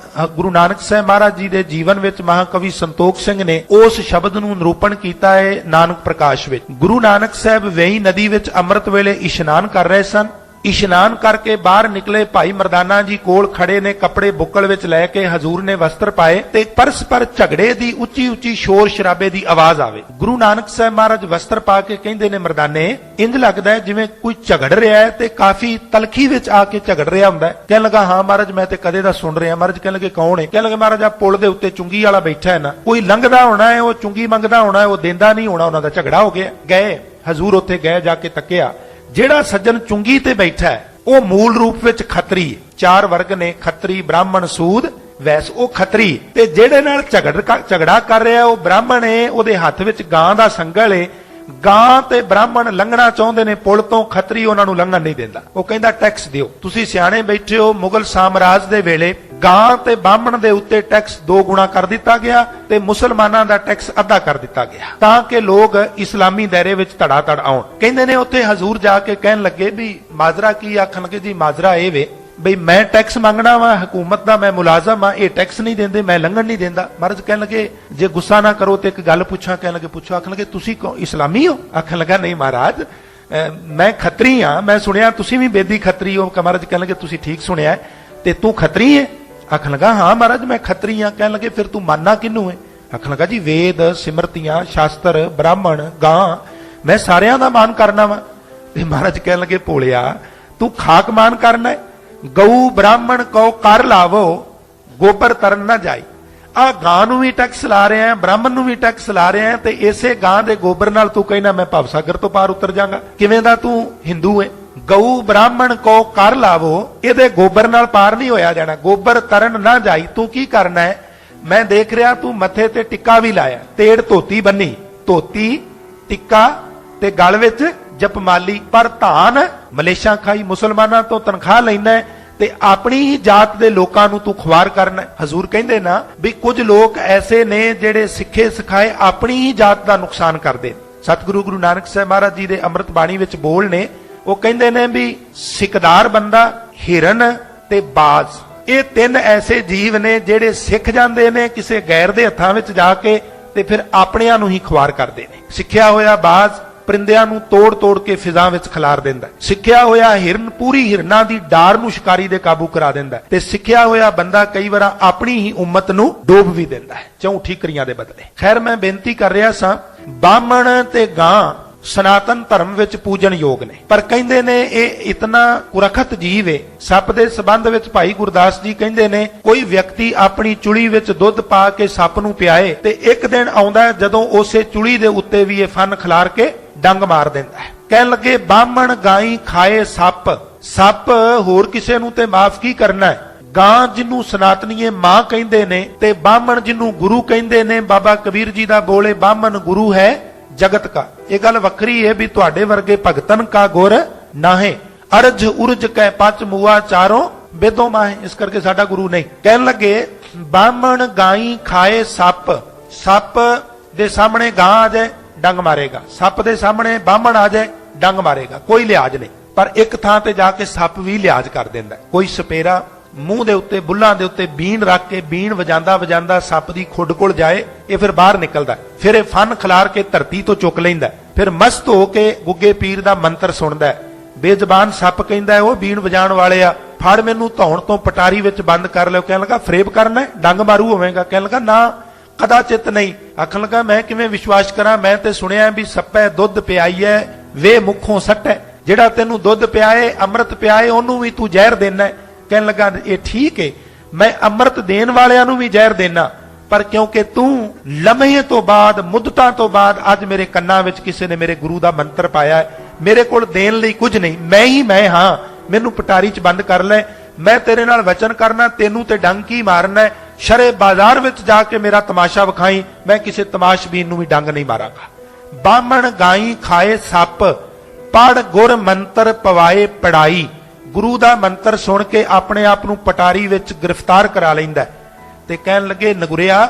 A: ਗੁਰੂ ਨਾਨਕ ਸਾਹਿਬ ਮਹਾਰਾਜ ਜੀ ਦੇ ਜੀਵਨ ਵਿੱਚ ਮਹਾਕਵੀ ਸੰਤੋਖ ਸਿੰਘ ਨੇ ਉਸ ਸ਼ਬਦ ਨੂੰ ਨਿਰੂਪਣ ਕੀਤਾ ਹੈ ਨਾਨਕ ਪ੍ਰਕਾਸ਼ ਵਿੱਚ। ਗੁਰੂ ਨਾਨਕ ਸਾਹਿਬ ਵੇਈ ਨਦੀ ਵਿੱਚ ਅੰਮ੍ਰਿਤ ਵੇਲੇ ਇਸ਼ਨਾਨ ਕਰ ਰਹੇ ਸਨ। ਇਸ਼ਨਾਨ ਕਰਕੇ ਬਾਹਰ ਨਿਕਲੇ, ਭਾਈ ਮਰਦਾਨਾ ਜੀ ਕੋਲ ਖੜੇ ਨੇ, ਕੱਪੜੇ ਬੁੱਕਲ ਵਿੱਚ ਲੈ ਕੇ ਹਜ਼ੂਰ ਨੇ ਵਸਤਰ ਪਾਏ, ਤੇ ਪਰਸਪਰ ਝਗੜੇ ਦੀ ਉੱਚੀ ਉੱਚੀ ਸ਼ੋਰ ਸ਼ਰਾਬੇ ਦੀ ਆਵਾਜ਼ ਆਵੇ। ਗੁਰੂ ਨਾਨਕ ਸਾਹਿਬ ਮਹਾਰਾਜ ਵਸਤਰ ਪਾ ਕੇ ਕਹਿੰਦੇ ਨੇ ਮਰਦਾਨੇ, ਇੰਜ ਲੱਗਦਾ ਹੈ ਜਿਵੇਂ ਕੋਈ ਝਗੜ ਰਿਹਾ ਹੈ ਤੇ ਕਾਫੀ ਤਲਖੀ ਵਿੱਚ ਆ ਕੇ ਝਗੜ ਰਿਹਾ ਹੁੰਦਾ ਹੈ। ਕਹਿਣ ਲੱਗਾ ਹਾਂ ਮਹਾਰਾਜ ਮੈਂ ਤੇ ਕਦੇ ਦਾ ਸੁਣ ਰਿਹਾ। ਮਹਾਰਾਜ ਕਹਿਣ ਲੱਗੇ ਕੌਣ ਹੈ? ਕਹਿਣ ਲੱਗੇ ਮਹਾਰਾਜ ਆ ਪੁਲ ਦੇ ਉੱਤੇ ਚੁੰਗੀ ਵਾਲਾ ਬੈਠਾ ਹੈ ਨਾ, ਕੋਈ ਲੰਘਦਾ ਹੋਣਾ ਹੈ, ਉਹ ਚੁੰਗੀ ਮੰਗਦਾ ਹੋਣਾ ਹੈ, ਉਹ ਦਿੰਦਾ ਨਹੀਂ ਹੋਣਾ, ਉਹਨਾਂ ਦਾ ਝਗੜਾ ਹੋ ਗਿਆ। ਗਏ ਹਜ਼ੂਰ, ਉੱਥੇ ਗਏ, ਜਾ ਕੇ ਤੱਕਿਆ, ਜਿਹੜਾ ਸੱਜਣ ਚੁੰਗੀ ਤੇ ਬੈਠਾ ਹੈ ਉਹ ਮੂਲ ਰੂਪ ਵਿੱਚ ਖੱਤਰੀ। ਚਾਰ ਵਰਗ ਨੇ, ਖੱਤਰੀ ਬ੍ਰਾਹਮਣ ਸੂਦ ਵੈਸ, ਉਹ ਖੱਤਰੀ। ਤੇ ਜਿਹੜੇ ਨਾਲ ਝਗੜਾ ਕਰ ਰਿਹਾ ਉਹ ਬ੍ਰਾਹਮਣ ਹੈ, ਉਹਦੇ ਹੱਥ ਵਿੱਚ ਗਾਂ ਦਾ ਸੰਗਲ ਹੈ। ਗਾਂ ਤੇ ਬ੍ਰਾਹਮਣ ਲੰਘਣਾ ਚਾਹੁੰਦੇ ਨੇ ਪੁਲ ਤੋਂ, ਖੱਤਰੀ ਉਹਨਾਂ ਨੂੰ ਲੰਘਣ ਨਹੀਂ ਦਿੰਦਾ। ਉਹ ਕਹਿੰਦਾ ਟੈਕਸ ਦਿਓ। ਤੁਸੀਂ ਸਿਆਣੇ ਬੈਠੇ ਹੋ, ਮੁਗਲ ਸਾਮਰਾਜ ਦੇ ਵੇਲੇ ਗਾਂ ਤੇ ਬ੍ਰਾਹਮਣ ਦੇ ਉੱਤੇ ਟੈਕਸ 2 ਗੁਣਾ ਕਰ ਦਿੱਤਾ ਗਿਆ ਤੇ ਮੁਸਲਮਾਨਾਂ ਦਾ ਟੈਕਸ ਅੱਧਾ ਕਰ ਦਿੱਤਾ ਗਿਆ, ਤਾਂ ਕਿ ਲੋਕ ਇਸਲਾਮੀ ਦਾਇਰੇ ਵਿੱਚ ਧੜਾ ਧੜ ਆਉਣ। ਕਹਿੰਦੇ ਨੇ ਉੱਥੇ ਹਜ਼ੂਰ ਜਾ ਕੇ ਕਹਿਣ ਲੱਗੇ ਵੀ ਮਾਜਰਾ ਕੀ? ਆਖਣ ਲੱਗੇ ਜੀ ਮਾਜਰਾ ਇਹ ਵੇ ਬਈ ਮੈਂ ਟੈਕਸ ਮੰਗਣਾ ਵਾ, ਹਕੂਮਤ ਦਾ ਮੈਂ ਮੁਲਾਜ਼ਮ ਆ, ਇਹ ਟੈਕਸ ਨਹੀਂ ਦਿੰਦੇ, ਮੈਂ ਲੰਘਣ ਨਹੀਂ ਦਿੰਦਾ। ਮਹਾਰਾਜ ਕਹਿਣ ਲੱਗੇ ਜੇ ਗੁੱਸਾ ਨਾ ਕਰੋ ਤੇ ਇੱਕ ਗੱਲ ਪੁੱਛਾਂ। ਕਹਿਣ ਲੱਗੇ ਪੁੱਛੋ। ਆਖਣ ਲੱਗੇ ਤੁਸੀਂ ਇਸਲਾਮੀ ਹੋ? ਆਖਣ ਲੱਗਾ ਨਹੀਂ ਮਹਾਰਾਜ ਮੈਂ ਖੱਤਰੀ ਆ, ਮੈਂ ਸੁਣਿਆ ਤੁਸੀਂ ਵੀ ਬੇਦੀ ਖੱਤਰੀ ਹੋ। ਮਹਾਰਾਜ ਕਹਿਣ ਲੱਗੇ ਤੁਸੀਂ ਠੀਕ ਸੁਣਿਆ, ਤੇ ਤੂੰ ਖੱਤਰੀ ਹੈ? ਆਖਣ ਲੱਗਾ ਹਾਂ ਮਹਾਰਾਜ ਮੈਂ ਖੱਤਰੀ ਆ। ਕਹਿਣ ਲੱਗੇ ਫਿਰ ਤੂੰ ਮੰਨਣਾ ਕਿਹਨੂੰ ਹੈ? ਆਖਣ ਲੱਗਾ ਜੀ ਵੇਦ ਸਿਮਰਤੀਆਂ ਸ਼ਾਸਤਰ ਬ੍ਰਾਹਮਣ ਗਾਂ ਮੈਂ ਸਾਰਿਆਂ ਦਾ ਮਾਨ ਕਰਨਾ ਵਾ। ਤੇ ਮਹਾਰਾਜ ਕਹਿਣ ਲੱਗੇ ਭੋਲਿਆ ਤੂੰ ਖਾਕ ਮਾਨ ਕਰਨਾ ਹੈ? ਗਊ ਬ੍ਰਾਹਮਣ ਕੋ ਕਰ ਲਾਵੋ, ਗੋਬਰ ਤਰਨ ਨਾ ਜਾਈ। ਆ ਗਾਂ ਨੂੰ ਵੀ ਟੈਕਸ ਲਾ ਰਿਹਾ, ਬ੍ਰਾਹਮਣ ਨੂੰ ਵੀ ਟੈਕਸ ਲਾ ਰਿਹਾ, ਤੇ ਇਸੇ ਗਾਂ ਦੇ ਗੋਬਰ ਨਾਲ ਤੂੰ ਕਹਿਣਾ ਮੈਂ ਭਵਸਾਗਰ ਤੋਂ ਪਾਰ ਉਤਰ ਜਾਗਾ। ਕਿਵੇਂ ਦਾ ਤੂੰ ਹਿੰਦੂ ਹੈ? ਗਊ ਬ੍ਰਾਹਮਣ ਕੋ ਕਰ ਲਾਵੋ, ਇਹਦੇ ਗੋਬਰ ਨਾਲ ਪਾਰ ਨਹੀਂ ਹੋਇਆ ਜਾਣਾ, ਗੋਬਰ ਤਰਨ ਨਾ ਜਾਈ। ਤੂੰ ਕੀ ਕਰਨਾ ਹੈ? ਮੈਂ ਦੇਖ ਰਿਹਾ ਤੂੰ ਮੱਥੇ ਤੇ ਟਿੱਕਾ ਵੀ ਲਾਇਆ, ਤੇੜ ਧੋਤੀ ਬੰਨੀ, ਧੋਤੀ ਟਿੱਕਾ ਤੇ ਗਲ ਵਿੱਚ ਜਪਮਾਲੀ, ਪਰ ਧਾਨ ਮਲੇਸ਼ਾਂ ਖਾਈ, ਮੁਸਲਮਾਨਾਂ ਤੋਂ ਤਨਖਾਹ ਲੈਣਾ ਤੇ ਆਪਣੀ ਹੀ ਜਾਤ ਦੇ ਲੋਕਾਂ ਨੂੰ ਤੂੰ ਖੁਆਰ ਕਰਨਾ। ਹਜ਼ੂਰ ਕਹਿੰਦੇ ਨਾ ਵੀ ਕੁਝ ਲੋਕ ਐਸੇ ਨੇ ਜਿਹੜੇ ਸਿੱਖੇ ਸਿਖਾਏ ਆਪਣੀ ਹੀ ਜਾਤ ਦਾ ਨੁਕਸਾਨ ਕਰਦੇ। ਸਤਿਗੁਰੂ ਗੁਰੂ ਨਾਨਕ ਸਾਹਿਬ ਮਹਾਰਾਜ ਜੀ ਦੇ ਅੰਮ੍ਰਿਤ ਬਾਣੀ ਵਿੱਚ ਬੋਲ ਨੇ, ਉਹ ਕਹਿੰਦੇ ਨੇ ਵੀ ਸਿਕਦਾਰ ਬੰਦਾ ਹਿਰਨ ਤੇ ਬਾਜ਼ ਇਹ ਤਿੰਨ ਐਸੇ ਜੀਵ ਨੇ ਜਿਹੜੇ ਸਿੱਖ ਜਾਂਦੇ ਨੇ ਕਿਸੇ ਗੈਰ ਦੇ ਹੱਥਾਂ ਵਿੱਚ ਜਾ ਕੇ ਤੇ ਫਿਰ ਆਪਣਿਆਂ ਨੂੰ ਹੀ ਖੁਆਰ ਕਰਦੇ ਨੇ। ਸਿੱਖਿਆ ਹੋਇਆ ਬਾਜ਼ ਪਰਿੰਦਿਆਂ ਨੂੰ ਤੋੜ ਤੋੜ ਕੇ ਫਿਜ਼ਾਂ ਵਿੱਚ ਖਿਲਾਰ ਦਿੰਦਾ। ਸਿੱਖਿਆ ਹੋਇਆ ਹਿਰਨ ਪੂਰੀ ਹਿਰਨਾਂ ਦੀ ਡਾਰ ਨੂੰ ਸ਼ਿਕਾਰੀ ਦੇ ਕਾਬੂ ਕਰਾ ਦਿੰਦਾ ਤੇ ਸਿੱਖਿਆ ਹੋਇਆ ਬੰਦਾ ਕਈ ਵਾਰ ਆਪਣੀ ਹੀ ਉਮਤ ਨੂੰ ਡੋਬ ਵੀ ਦਿੰਦਾ ਹੈ ਝੂਠੀ ਕਰੀਆਂ ਦੇ ਬਦਲੇ। ਖੈਰ, ਮੈਂ ਬੇਨਤੀ ਕਰ ਰਿਹਾ ਸਾਂ, ਬਾਹਮਣ ਤੇ ਗਾਂ ਸਨਾਤਨ ਧਰਮ ਵਿੱਚ ਪੂਜਣ ਯੋਗ ਨੇ, ਪਰ ਕਹਿੰਦੇ ਨੇ ਇਹ ਇਤਨਾ ਕੁਰਖਤ ਜੀਵ ਹੈ। ਸੱਪ ਦੇ ਸੰਬੰਧ ਵਿੱਚ ਭਾਈ ਗੁਰਦਾਸ ਜੀ ਕਹਿੰਦੇ ਨੇ, ਕੋਈ ਵਿਅਕਤੀ ਆਪਣੀ ਚੁਲੀ ਵਿੱਚ ਦੁੱਧ ਪਾ ਕੇ ਸੱਪ ਨੂੰ ਪਿਆਏ ਤੇ ਇੱਕ ਦਿਨ ਆਉਂਦਾ ਜਦੋਂ ਉਸੇ ਚੁਲੀ ਦੇ ਉੱਤੇ ਵੀ ਇਹ ਫਨ ਖਿਲਾਰ ਕੇ ਡੰਗ ਮਾਰ ਦਿੰਦਾ ਹੈ। ਕਹਿਣ ਲੱਗੇ, ਬਾਹਮਣ ਗਾਈ ਖਾਏ ਸੱਪ। ਸੱਪ ਹੋਰ ਕਿਸੇ ਨੂੰ ਤੇ ਮਾਫ ਕੀ ਕਰਨਾ ਹੈ। ਗਾਂ ਜਿਹਨੂੰ ਸਨਾਤਨੀਏ ਮਾਂ ਕਹਿੰਦੇ ਨੇ ਤੇ ਬਾਹਮਣ ਜਿਹਨੂੰ ਗੁਰੂ ਕਹਿੰਦੇ ਨੇ। ਬਾਬਾ ਕਬੀਰ ਜੀ ਦਾ ਬੋਲੇ, ਬਾਹਮਣ ਗੁਰੂ ਹੈ ਜਗਤ ਕਾ। ਇਹ ਗੱਲ ਵੱਖਰੀ ਹੈ ਵੀ ਤੁਹਾਡੇ ਵਰਗੇ ਭਗਤਨ ਕਾ ਗੁਰ ਨਾਹੇ, ਅਰਜ ਉਰਜ ਕੈ ਪਚ ਮੂਆ ਚਾਰੋਂ ਬੇਦੋਂ ਮਾਹੇ। ਇਸ ਕਰਕੇ ਸਾਡਾ ਗੁਰੂ ਨਹੀਂ। ਕਹਿਣ ਲੱਗੇ, ਬਾਹਮਣ ਗਾਈ ਖਾਏ ਸੱਪ। ਸੱਪ ਦੇ ਸਾਹਮਣੇ ਗਾਂ ਆ ਜਾਏ ਡੰਗ ਮਾਰੇਗਾ, ਸੱਪ ਦੇ ਸਾਹਮਣੇ ਬਾਹਮਣ ਆ ਜਾਏ ਡੰਗ ਮਾਰੇਗਾ, ਕੋਈ ਲਿਹਾਜ਼ ਨਹੀਂ। ਪਰ ਇੱਕ ਥਾਂ ਤੇ ਜਾ ਕੇ ਸੱਪ ਵੀ ਲਿਹਾਜ਼ ਕਰ ਦਿੰਦਾ। ਕੋਈ ਸਪੇਰਾ ਮੂੰਹ ਦੇ ਉੱਤੇ ਬੁੱਲਾਂ ਦੇ ਉੱਤੇ ਬੀਨ ਰੱਖ ਕੇ ਬੀਨ ਵਜਾਂਦਾ ਵਜਾਂਦਾ ਸੱਪ ਦੀ ਖੁੱਡ ਕੋਲ ਜਾਏ, ਇਹ ਫਿਰ ਬਾਹਰ ਨਿਕਲਦਾ, ਫਿਰ ਇਹ ਫਨ ਖਿਲਾਰ ਕੇ ਧਰਤੀ ਤੋਂ ਚੁੱਕ ਲੈਂਦਾ, ਫਿਰ ਮਸਤ ਹੋ ਕੇ ਗੁੱਗੇ ਪੀਰ ਦਾ ਮੰਤਰ ਸੁਣਦਾ। ਬੇਜ਼ਬਾਨ ਸੱਪ ਕਹਿੰਦਾ, ਉਹ ਬੀਨ ਵਜਾਉਣ ਵਾਲਿਆ, ਫੜ ਮੈਨੂੰ ਧੌਣ ਤੋਂ ਪਟਾਰੀ ਵਿੱਚ ਬੰਦ ਕਰ ਲਿਓ। ਕਹਿਣ ਲੱਗਾ, ਫਰੇਬ ਕਰਨਾ ਡੰਗ ਮਾਰੂ ਹੋਵੇਗਾ। ਕਹਿਣ ਲੱਗਾ, ਨਾ ਕਦਾਚਿਤ ਨਹੀਂ। ਆਖਣ ਲੱਗਾ, ਮੈਂ ਕਿਵੇਂ ਵਿਸ਼ਵਾਸ ਕਰਾਂ, ਮੈਂ ਤੇ ਸੁਣਿਆ ਵੀ ਸੱਪੈ ਦੁੱਧ ਪਿਆਈਐ ਵੇ ਮੁਖੋਂ ਸੱਟੈ। ਜਿਹੜਾ ਤੈਨੂੰ ਦੁੱਧ ਪਿਆਏ ਅੰਮ੍ਰਿਤ ਪਿਆਏ ਉਹਨੂੰ ਵੀ ਤੂੰ ਜ਼ਹਿਰ ਦੇਣਾ। ਕਹਿਣ ਲੱਗਾ, ਇਹ ਠੀਕ ਹੈ, ਮੈਂ ਅੰਮ੍ਰਿਤ ਦੇਣ ਵਾਲਿਆਂ ਨੂੰ ਵੀ ਜ਼ਹਿਰ ਦੇਣਾ, ਪਰ ਕਿਉਂਕਿ ਤੂੰ ਲਮਹੇ ਤੋਂ ਬਾਅਦ ਮੁੱਦਤਾਂ ਤੋਂ ਬਾਅਦ ਅੱਜ ਮੇਰੇ ਕੰਨਾਂ ਵਿੱਚ ਕਿਸੇ ਨੇ ਮੇਰੇ ਗੁਰੂ ਦਾ ਮੰਤਰ ਪਾਇਆ, ਮੇਰੇ ਕੋਲ ਦੇਣ ਲਈ ਕੁਝ ਨਹੀਂ, ਮੈਂ ਹੀ ਮੈਂ ਹਾਂ, ਮੈਨੂੰ ਪਟਾਰੀ 'ਚ ਬੰਦ ਕਰ ਲੈ। ਮੈਂ ਤੇਰੇ ਨਾਲ ਵਚਨ ਕਰਨਾ, ਤੈਨੂੰ ਤੇ ਡੰਗ ਕੀ ਮਾਰਨਾ, ਸ਼ਰੇ ਬਾਜ਼ਾਰ ਵਿੱਚ ਜਾ ਕੇ ਮੇਰਾ ਤਮਾਸ਼ਾ ਵਿਖਾਈ, ਮੈਂ ਕਿਸੇ ਤਮਾਸ਼ਬੀਨ ਨੂੰ ਵੀ ਡੰਗ ਨਹੀਂ ਮਾਰਾਂਗਾ। ਬਾਹਮਣ ਗਾਈ ਖਾਏ ਸੱਪ, ਪੜ ਗੁਰ ਮੰਤਰ ਪਵਾਏ ਪੜਾਈ। ਗੁਰੂ ਦਾ ਮੰਤਰ ਸੁਣ ਕੇ ਆਪਣੇ ਆਪ ਨੂੰ ਪਟਾਰੀ ਵਿੱਚ ਗ੍ਰਿਫਤਾਰ ਕਰਾ ਲੈਂਦਾ ਤੇ ਕਹਿਣ ਲੱਗੇ, ਨਗੁਰਿਆ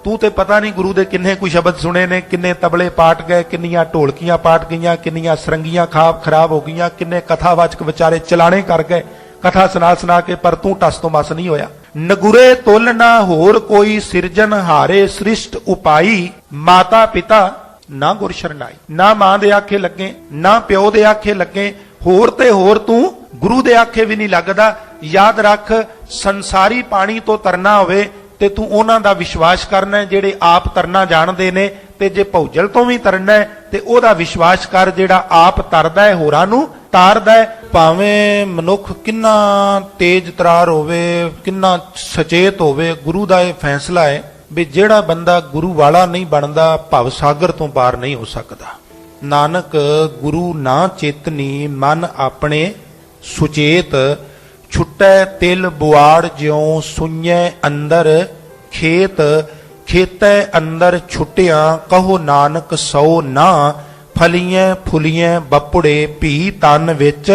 A: ਤੂੰ ਤੇ ਪਤਾ ਨਹੀਂ ਗੁਰੂ ਦੇ ਕਿੰਨੇ ਕੁ ਸ਼ਬਦ ਸੁਣੇ ਨੇ, ਕਿੰਨੇ ਤਬਲੇ ਪਾਟ ਗਏ, ਕਿੰਨੀਆਂ ਢੋਲਕੀਆਂ ਪਾਟ ਗਈਆਂ, ਕਿੰਨੀਆਂ ਸਰੰਗੀਆਂ ਖਰਾਬ ਹੋ ਗਈਆਂ, ਕਿੰਨੇ ਕਥਾਵਾਚਕ ਵਿਚਾਰੇ ਚਲਾਣੇ ਕਰ ਗਏ ਕਥਾ ਸੁਣਾ ਕੇ, ਪਰ ਤੂੰ ਟਸ ਤੋਂ ਮਸ ਨਹੀਂ ਹੋਇਆ। ਨਗੁਰੇ ਤੁਲ ਨਾ ਹੋਰ ਕੋਈ ਸਿਰਜਨ ਹਾਰੇ ਸ੍ਰਿਸ਼ਟ ਉਪਾਈ। ਮਾਤਾ ਪਿਤਾ ਨਾ ਗੁਰ ਸ਼ਰਨਾਈ। ਨਾ ਮਾਂ ਦੇ ਆਖੇ ਲੱਗੇ, ਨਾ ਪਿਓ ਦੇ ਆਖੇ ਲੱਗੇ, ਹੋਰ ਤੇ ਹੋਰ ਤੂੰ ਗੁਰੂ ਦੇ ਆਖੇ ਵੀ ਨਹੀਂ ਲੱਗਦਾ। ਯਾਦ ਰੱਖ, ਸੰਸਾਰੀ ਪਾਣੀ ਤੋਂ ਤਰਨਾ ਹੋਵੇ ਤੇ ਤੂੰ ਉਹਨਾਂ ਦਾ ਵਿਸ਼ਵਾਸ ਕਰਨਾ ਹੈ ਜਿਹੜੇ ਆਪ ਤਰਨਾ ਜਾਣਦੇ ਨੇ, ਤੇ ਜੇ ਭੌਜਲ ਤੋਂ ਵੀ ਤਰਨਾ ਹੈ ਤੇ ਉਹਦਾ ਵਿਸ਼ਵਾਸ ਕਰ ਜਿਹੜਾ ਆਪ ਤਰਦਾ ਹੈ ਹੋਰਾਂ ਨੂੰ ਤਾਰਦਾ ਹੈ। ਭਾਵੇਂ ਮਨੁੱਖ ਕਿੰਨਾ ਤੇਜ਼ ਤਰਾਰ ਹੋਵੇ, ਕਿੰਨਾ ਸੁਚੇਤ ਹੋਵੇ, ਗੁਰੂ ਦਾ ਇਹ ਫੈਸਲਾ ਹੈ ਵੀ ਜਿਹੜਾ ਬੰਦਾ ਗੁਰੂ ਵਾਲਾ ਨਹੀਂ ਬਣਦਾ ਭਵ ਸਾਗਰ ਤੋਂ ਪਾਰ ਨਹੀਂ ਹੋ ਸਕਦਾ। ਨਾਨਕ ਗੁਰੂ ਨਾ ਚੇਤਨੀ ਮਨ ਆਪਣੇ ਸੁਚੇਤ, ਛੁੱਟੈ ਤਿਲ ਬੁਆੜ ਜਿਉ ਸੁਣੈ ਅੰਦਰ ਖੇਤ। ਖੇਤੈ ਅੰਦਰ ਛੁੱਟਿਆ ਕਹੋ ਨਾਨਕ ਸੋ ਨਾ, ਫਲੀਆਂ ਫੁਲੀਆਂ ਬਪੜੇ ਭੀ ਤਨ ਵਿੱਚ।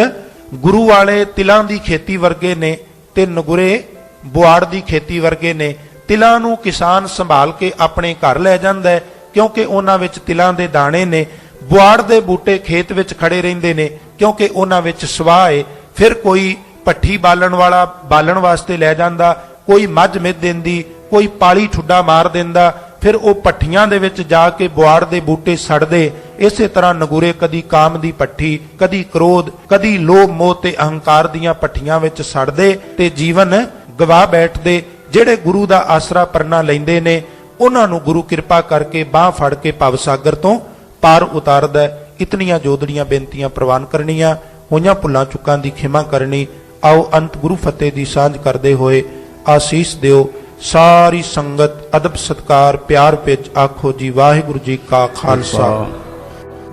A: ਗੁਰੂ ਵਾਲੇ ਤਿਲਾਂ ਦੀ ਖੇਤੀ ਵਰਗੇ ਨੇ ਤੇ ਨਗੁਰੇ ਬੁਆੜ ਦੀ ਖੇਤੀ ਵਰਗੇ ਨੇ। ਤਿਲਾਂ ਨੂੰ ਕਿਸਾਨ ਸੰਭਾਲ ਕੇ ਆਪਣੇ ਘਰ ਲੈ ਜਾਂਦਾ ਹੈ ਕਿਉਂਕਿ ਉਹਨਾਂ ਵਿੱਚ ਤਿਲਾਂ ਦੇ ਦਾਣੇ ਨੇ। ਬੁਆੜ ਦੇ ਬੂਟੇ ਖੇਤ ਵਿੱਚ ਖੜੇ ਰਹਿੰਦੇ ਨੇ ਕਿਉਂਕਿ ਉਹਨਾਂ ਵਿੱਚ ਸਵਾਹ ਹੈ। ਫਿਰ ਕੋਈ ਭੱਠੀ ਬਾਲਣ ਵਾਲਾ ਬਾਲਣ ਵਾਸਤੇ ਲੈ ਜਾਂਦਾ, ਕੋਈ ਮੱਝ ਮਿੱਧ ਦਿੰਦੀ, ਕੋਈ ਪਾਲੀ ਠੁੱਡਾ ਮਾਰ ਦਿੰਦਾ, ਫਿਰ ਉਹ ਭੱਠੀਆਂ ਦੇ ਵਿੱਚ ਜਾ ਕੇ ਬੁਆੜ ਦੇ ਬੂਟੇ ਸੜਦੇ। ਇਸੇ ਤਰ੍ਹਾਂ ਨਗੁਰੇ ਕਦੀ ਕਾਮ ਦੀ ਭੱਠੀ, ਕਦੀ ਕ੍ਰੋਧ, ਕਦੀ ਲੋਭ ਮੋਹ ਤੇ ਅਹੰਕਾਰ ਦੀਆਂ ਭੱਠੀਆਂ ਵਿੱਚ ਸੜਦੇ ਤੇ ਜੀਵਨ ਗਵਾ ਬੈਠਦੇ। ਜਿਹੜੇ ਗੁਰੂ ਦਾ ਆਸਰਾ ਪਰਨਾ ਲੈਂਦੇ ਨੇ ਉਹਨਾਂ ਨੂੰ ਗੁਰੂ ਕਿਰਪਾ ਕਰਕੇ ਬਾਹ ਫੜ ਕੇ ਭਵ ਸਾਗਰ ਤੋਂ ਪਾਰ ਉਤਾਰਦਾ। ਇਤਨੀਆਂ ਜੋਦੜੀਆਂ ਬੇਨਤੀਆਂ ਪ੍ਰਵਾਨ ਕਰਨੀਆਂ, ਹੋਈਆਂ ਭੁੱਲਾਂ ਚੁੱਕਾਂ ਦੀ ਖਿਮਾ ਕਰਨੀ। ਆਓ ਅੰਤ ਗੁਰੂ ਫਤਿਹ ਦੀ ਸਾਂਝ ਕਰਦੇ ਹੋਏ ਆਸੀਸ ਦਿਓ। ਸਾਰੀ ਸੰਗਤ ਅਦਬ ਸਤਕਾਰ ਪਿਆਰ ਵਿੱਚ ਆਖੋ ਜੀ ਵਾਹਿਗੁਰੂ ਜੀ ਕਾ ਖਾਲਸਾ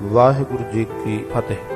A: ਵਾਹਿਗੁਰੂ ਜੀ ਕੀ ਫਤਿਹ।